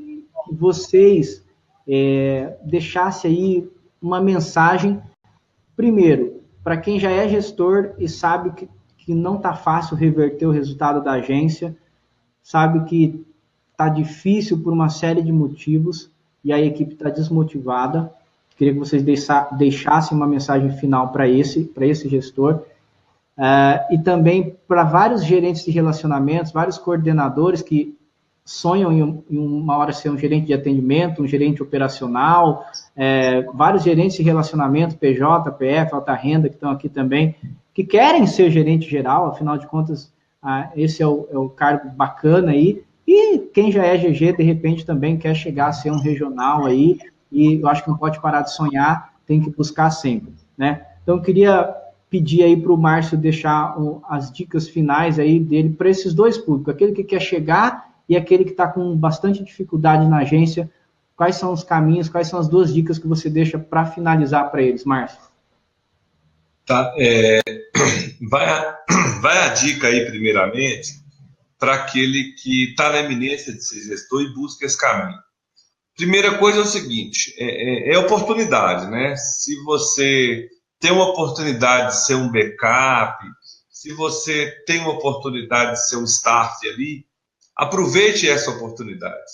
vocês deixassem aí uma mensagem, primeiro, para quem já é gestor e sabe que não está fácil reverter o resultado da agência, sabe que está difícil por uma série de motivos e a equipe está desmotivada. Queria que vocês deixassem uma mensagem final para esse gestor. E também para vários gerentes de relacionamentos, vários coordenadores que sonham em uma hora ser um gerente de atendimento, um gerente operacional, vários gerentes de relacionamento, PJ, PF, alta renda, que estão aqui também, que querem ser gerente geral, afinal de contas, esse é o cargo bacana aí, e quem já é GG, de repente, também quer chegar a ser um regional aí, e eu acho que não pode parar de sonhar, tem que buscar sempre, né? Então, eu queria pedir aí para o Márcio deixar as dicas finais aí dele para esses 2 públicos, aquele que quer chegar e aquele que está com bastante dificuldade na agência, Quais são os caminhos, quais são as 2 dicas que você deixa para finalizar para eles, Márcio? Tá, vai a dica aí, primeiramente, para aquele que está na eminência de ser gestor e busca esse caminho. Primeira coisa é o seguinte, é oportunidade, né? Se você tem uma oportunidade de ser um backup, se você tem uma oportunidade de ser um staff ali, aproveite essa oportunidade.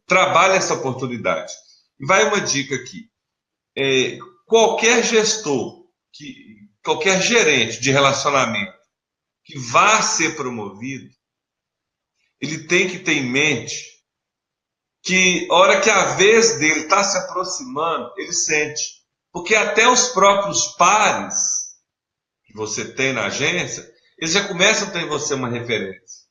Trabalhe essa oportunidade. E vai uma dica aqui. Qualquer gestor, qualquer gerente de relacionamento que vá ser promovido, ele tem que ter em mente que, a hora que a vez dele está se aproximando, ele sente. Porque até os próprios pares que você tem na agência, eles já começam a ter em você uma referência.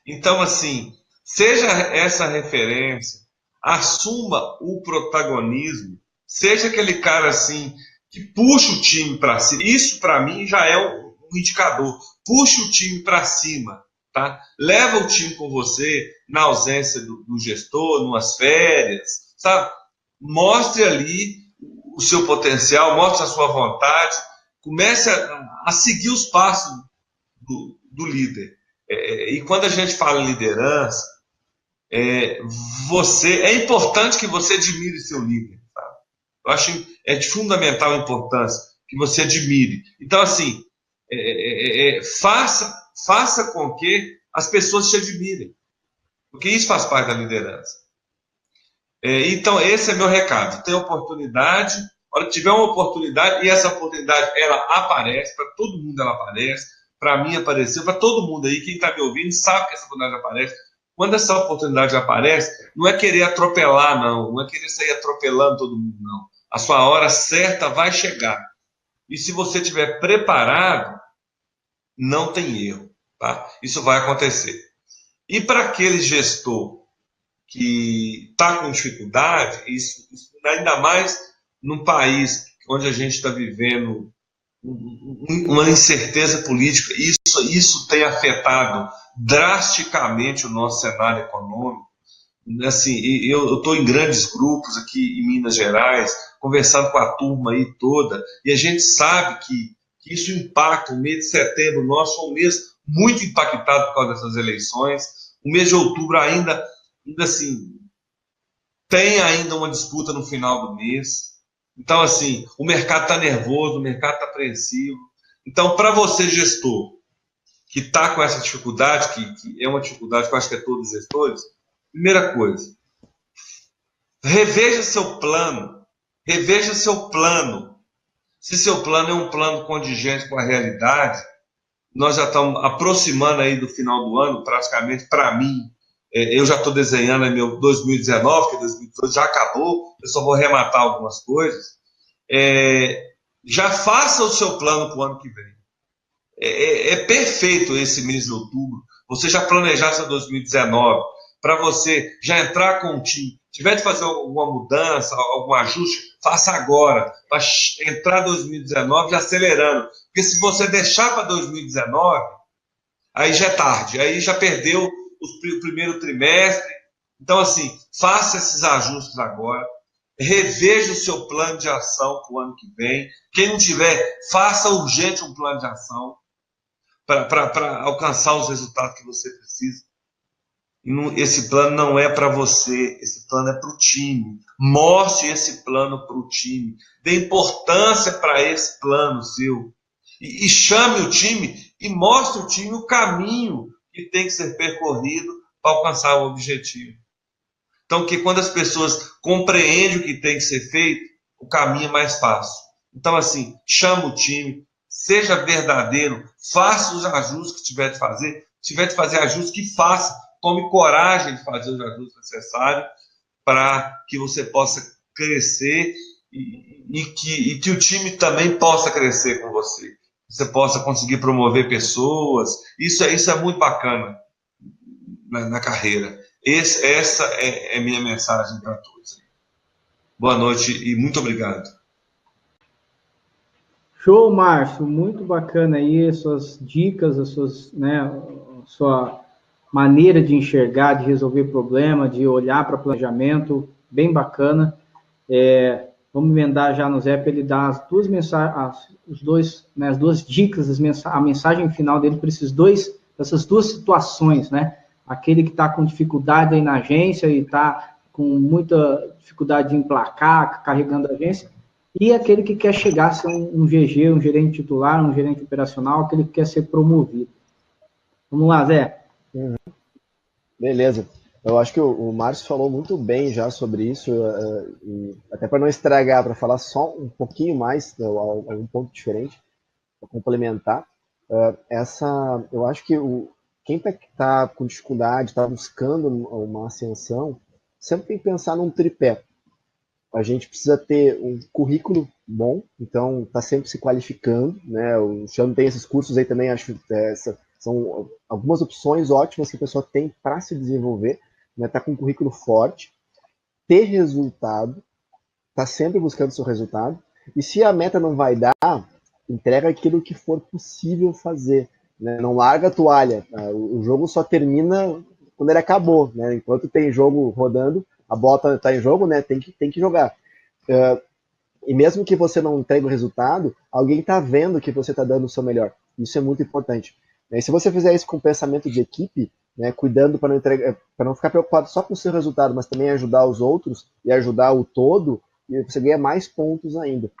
Então, assim, seja essa referência, assuma o protagonismo, seja aquele cara, assim, que puxa o time para cima. Isso, para mim, já é um indicador. Puxa o time para cima. Tá? Leva o time com você na ausência do gestor, numas férias, sabe? Mostre ali o seu potencial, mostre a sua vontade, comece a seguir os passos do líder. E quando a gente fala em liderança, é importante que você admire seu líder. Tá? Eu acho de fundamental importância que você admire. Então, assim, faça com que as pessoas te admirem, porque isso faz parte da liderança. Então, esse é meu recado. Tem oportunidade, a hora que tiver uma oportunidade, e essa oportunidade, ela aparece, para todo mundo ela aparece, para mim apareceu, para todo mundo aí, quem está me ouvindo sabe que essa oportunidade aparece. Quando essa oportunidade aparece, não é querer atropelar, não é querer sair atropelando todo mundo, não. A sua hora certa vai chegar. E se você estiver preparado, não tem erro, tá? Isso vai acontecer. E para aquele gestor que está com dificuldade, isso ainda mais num país onde a gente está vivendo uma incerteza política, isso tem afetado drasticamente o nosso cenário econômico. Assim, eu estou em grandes grupos aqui em Minas Gerais, conversando com a turma aí toda, e a gente sabe que isso impacta. O mês de setembro nosso foi um mês muito impactado por causa dessas eleições. O mês de outubro ainda assim, tem ainda uma disputa no final do mês. Então, assim, o mercado está nervoso, o mercado está apreensivo. Então, para você, gestor, que está com essa dificuldade, que é uma dificuldade que eu acho que é todos os gestores, primeira coisa, reveja seu plano. Reveja seu plano. Se seu plano é um plano condigente com a realidade, nós já estamos aproximando aí do final do ano, praticamente, para mim, eu já estou desenhando em meu 2019, que 2018 já acabou, eu só vou arrematar algumas coisas. Já faça o seu plano para o ano que vem. É perfeito esse mês de outubro, você já planejar seu 2019, para você já entrar com o time. Se tiver de fazer alguma mudança, algum ajuste, faça agora, para entrar 2019 já acelerando. Porque se você deixar para 2019, aí já é tarde, aí já perdeu o primeiro trimestre. Então, assim, faça esses ajustes agora, reveja o seu plano de ação para o ano que vem. Quem não tiver, faça urgente um plano de ação para alcançar os resultados que você precisa. Esse plano não é para você, esse plano é para o time. Mostre esse plano para o time, dê importância para esse plano seu, e chame o time e mostre o time o caminho que tem que ser percorrido para alcançar o objetivo. Então, que quando as pessoas compreendem o que tem que ser feito, o caminho é mais fácil. Então, assim, chama o time, seja verdadeiro, faça os ajustes que tiver de fazer. Se tiver de fazer ajustes, que faça. Tome coragem de fazer os ajustes necessários para que você possa crescer e que o time também possa crescer com você. Você possa conseguir promover pessoas. Isso é muito bacana na carreira. Essa é a minha mensagem para todos. Boa noite e muito obrigado. Show, Márcio. Muito bacana aí as suas dicas, as suas, né, maneira de enxergar, de resolver problema, de olhar para planejamento, bem bacana. Vamos emendar já no Zé para ele dar as duas mensagens, as duas dicas, a mensagem final dele para essas duas situações, né? Aquele que está com dificuldade aí na agência e está com muita dificuldade de emplacar, carregando a agência, e aquele que quer chegar a ser um GG, um gerente titular, um gerente operacional, aquele que quer ser promovido. Vamos lá, Zé. Beleza. Eu acho que o Márcio falou muito bem já sobre isso, e até para não estragar, para falar só um pouquinho mais, um ponto diferente, para complementar, eu acho que quem está com dificuldade, está buscando uma ascensão, sempre tem que pensar num tripé. A gente precisa ter um currículo bom, então está sempre se qualificando, né? O Xano tem esses cursos aí também, acho que são algumas opções ótimas que a pessoa tem para se desenvolver, né? Tá com um currículo forte, ter resultado, tá sempre buscando seu resultado, e se a meta não vai dar, entrega aquilo que for possível fazer, né? Não larga a toalha, o jogo só termina quando ele acabou, né? Enquanto tem jogo rodando, a bola está em jogo, né? Tem que jogar. E mesmo que você não entregue o resultado, alguém está vendo que você está dando o seu melhor. Isso é muito importante. E se você fizer isso com pensamento de equipe, né, cuidando para não ficar preocupado só com o seu resultado, mas também ajudar os outros e ajudar o todo, e você ganha mais pontos ainda.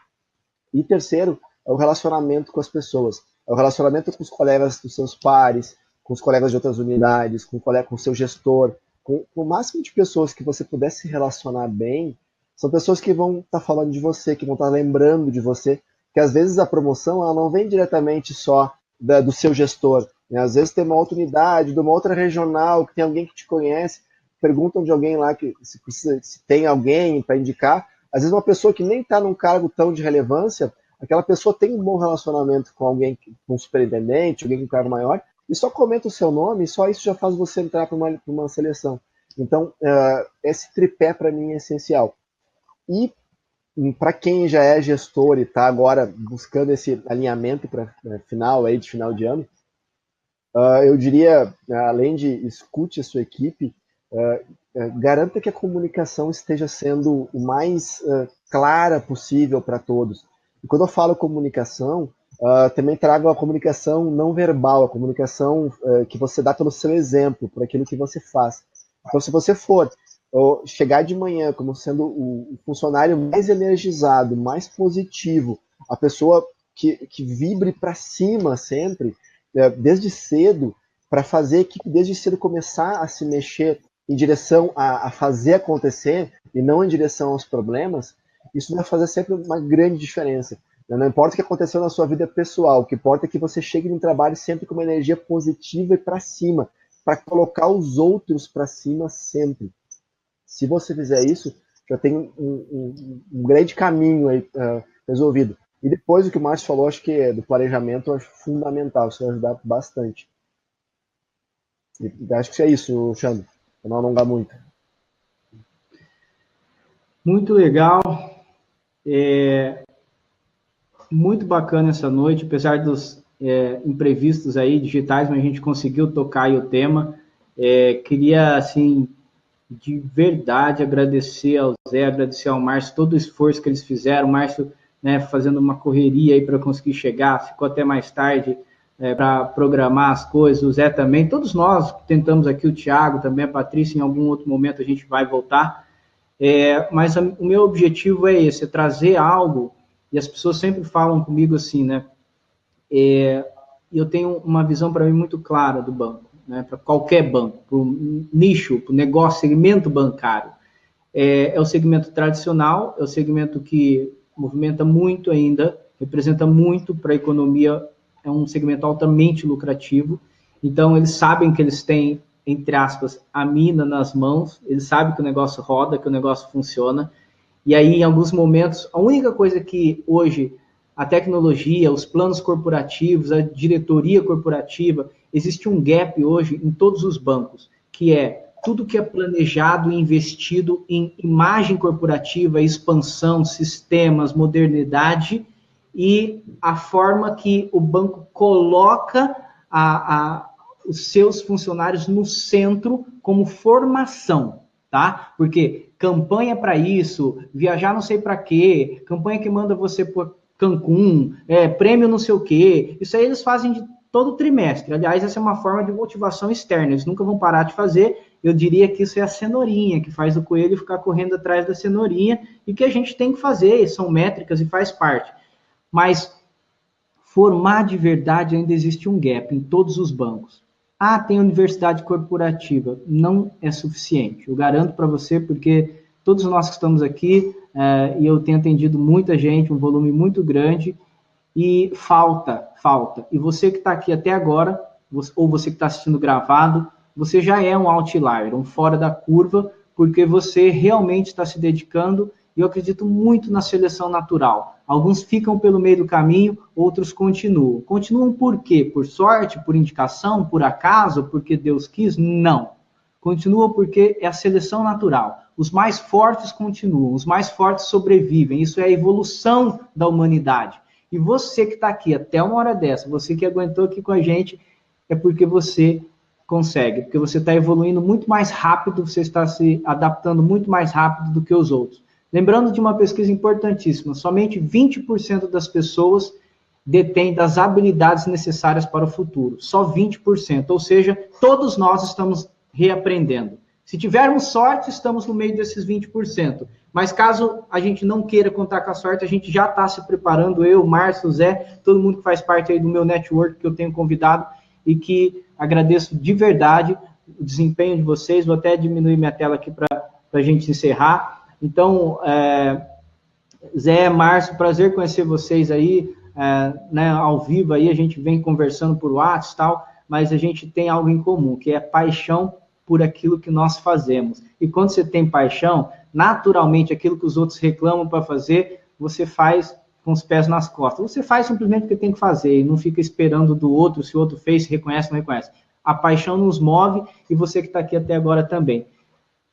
E terceiro, é o relacionamento com as pessoas. É o relacionamento com os colegas dos seus pares, com os colegas de outras unidades, com o seu gestor, com o máximo de pessoas que você puder se relacionar bem, são pessoas que vão estar falando de você, que vão estar lembrando de você, que às vezes a promoção ela não vem diretamente só do seu gestor, né? Às vezes tem uma outra unidade, de uma outra regional, que tem alguém que te conhece, perguntam de alguém lá que se tem alguém para indicar, às vezes uma pessoa que nem está num cargo tão de relevância, aquela pessoa tem um bom relacionamento com alguém, com um superintendente, alguém com um cargo maior, e só comenta o seu nome, e só isso já faz você entrar para uma seleção. Então, esse tripé para mim é essencial. E para quem já é gestor e está agora buscando esse alinhamento para de final de ano, eu diria, além de escute a sua equipe, garanta que a comunicação esteja sendo o mais clara possível para todos. E quando eu falo comunicação, também trago a comunicação não verbal, a comunicação que você dá pelo seu exemplo, por aquilo que você faz. Então, se você for chegar de manhã como sendo o funcionário mais energizado, mais positivo, a pessoa que vibre para cima sempre, desde cedo, para fazer a equipe desde cedo começar a se mexer em direção a fazer acontecer e não em direção aos problemas, isso vai fazer sempre uma grande diferença. Não importa o que aconteceu na sua vida pessoal, o que importa é que você chegue no trabalho sempre com uma energia positiva e para cima, para colocar os outros para cima sempre. Se você fizer isso, já tem um grande caminho aí resolvido. E depois o que o Márcio falou, acho que do planejamento, eu acho fundamental, isso vai ajudar bastante. E acho que é isso, Xandro, para não alongar muito. Muito legal. Muito bacana essa noite, apesar dos imprevistos aí digitais, mas a gente conseguiu tocar aí o tema. Queria, assim, de verdade agradecer ao Zé, agradecer ao Márcio, todo o esforço que eles fizeram, o Márcio, né, fazendo uma correria aí para conseguir chegar, ficou até mais tarde para programar as coisas, o Zé também, todos nós tentamos aqui, o Thiago também, a Patrícia, em algum outro momento a gente vai voltar, mas o meu objetivo é esse, é trazer algo, e as pessoas sempre falam comigo assim, né, eu tenho uma visão para mim muito clara do banco, né, para qualquer banco, para o nicho, para o negócio, segmento bancário. É o segmento tradicional, é o segmento que movimenta muito ainda, representa muito para a economia, é um segmento altamente lucrativo, então eles sabem que eles têm, entre aspas, a mina nas mãos, eles sabem que o negócio roda, que o negócio funciona, e aí em alguns momentos, a única coisa que hoje a tecnologia, os planos corporativos, a diretoria corporativa, existe um gap hoje em todos os bancos, que é tudo que é planejado e investido em imagem corporativa, expansão, sistemas, modernidade e a forma que o banco coloca os seus funcionários no centro como formação, tá? Porque campanha para isso, viajar não sei para quê, campanha que manda você por Cancún, prêmio não sei o quê, isso aí eles fazem de todo trimestre. Aliás, essa é uma forma de motivação externa, eles nunca vão parar de fazer. Eu diria que isso é a cenourinha, que faz o coelho ficar correndo atrás da cenourinha, e que a gente tem que fazer, são métricas e faz parte. Mas formar de verdade ainda existe um gap em todos os bancos. Ah, tem universidade corporativa. Não é suficiente. Eu garanto para você, porque todos nós que estamos aqui, e eu tenho atendido muita gente, um volume muito grande, e falta. E você que está aqui até agora, ou você que está assistindo gravado, você já é um outlier, um fora da curva, porque você realmente está se dedicando, e eu acredito muito na seleção natural. Alguns ficam pelo meio do caminho, outros continuam. Continuam por quê? Por sorte, por indicação, por acaso, porque Deus quis? Não. Continuam porque é a seleção natural. Os mais fortes continuam, os mais fortes sobrevivem. Isso é a evolução da humanidade. E você que está aqui até uma hora dessa, você que aguentou aqui com a gente, é porque você consegue, porque você está evoluindo muito mais rápido, você está se adaptando muito mais rápido do que os outros. Lembrando de uma pesquisa importantíssima, somente 20% das pessoas detêm das habilidades necessárias para o futuro, só 20%, ou seja, todos nós estamos reaprendendo. Se tivermos sorte, estamos no meio desses 20%, mas caso a gente não queira contar com a sorte, a gente já está se preparando, eu, Márcio, Zé, todo mundo que faz parte aí do meu network que eu tenho convidado, e que agradeço de verdade o desempenho de vocês. Vou até diminuir minha tela aqui para a gente encerrar. Então, Zé, Márcio, prazer conhecer vocês aí, né, ao vivo aí, a gente vem conversando por WhatsApp e tal, mas a gente tem algo em comum, que é paixão por aquilo que nós fazemos. E quando você tem paixão, naturalmente, aquilo que os outros reclamam para fazer, você faz com os pés nas costas. Você faz simplesmente o que tem que fazer e não fica esperando do outro, se o outro fez, se reconhece ou não reconhece. A paixão nos move, e você que está aqui até agora também.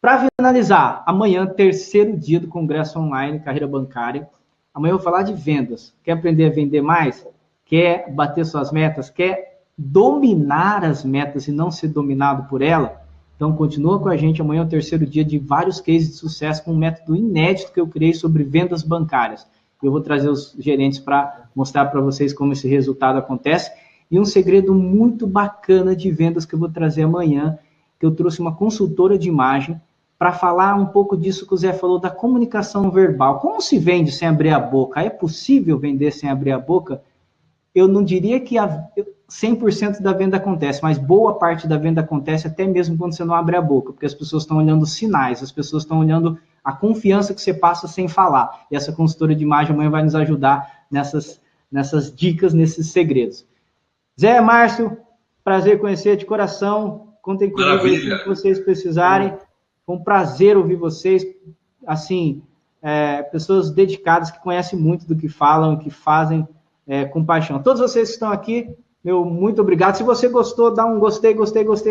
Para finalizar, amanhã, terceiro dia do Congresso Online Carreira Bancária. Amanhã eu vou falar de vendas. Quer aprender a vender mais? Quer bater suas metas? Quer dominar as metas e não ser dominado por ela? Então, continua com a gente. Amanhã é o terceiro dia de vários cases de sucesso com um método inédito que eu criei sobre vendas bancárias. Eu vou trazer os gerentes para mostrar para vocês como esse resultado acontece. E um segredo muito bacana de vendas que eu vou trazer amanhã, que eu trouxe uma consultora de imagem para falar um pouco disso que o Zé falou, da comunicação verbal. Como se vende sem abrir a boca? É possível vender sem abrir a boca? Eu não diria que 100% da venda acontece, mas boa parte da venda acontece até mesmo quando você não abre a boca, porque as pessoas estão olhando os sinais, as pessoas estão olhando a confiança que você passa sem falar. E essa consultora de imagem amanhã vai nos ajudar nessas dicas, nesses segredos. Zé, Márcio, prazer conhecer de coração. Contem comigo o que vocês precisarem. Foi um prazer ouvir vocês. Assim, pessoas dedicadas que conhecem muito do que falam, que fazem com paixão. Todos vocês que estão aqui, meu muito obrigado. Se você gostou, dá um gostei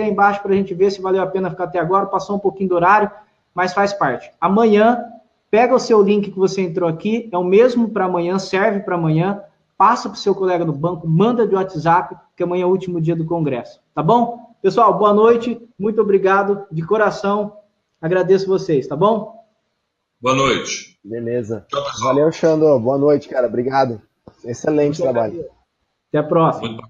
aí embaixo para a gente ver se valeu a pena ficar até agora. Passou um pouquinho do horário, mas faz parte. Amanhã, pega o seu link que você entrou aqui, é o mesmo para amanhã, serve para amanhã, passa para o seu colega do banco, manda de WhatsApp, que amanhã é o último dia do congresso. Tá bom? Pessoal, boa noite, muito obrigado, de coração, agradeço vocês, tá bom? Boa noite. Beleza. Valeu, Xandô. Boa noite, cara. Obrigado. Excelente trabalho. Até a próxima.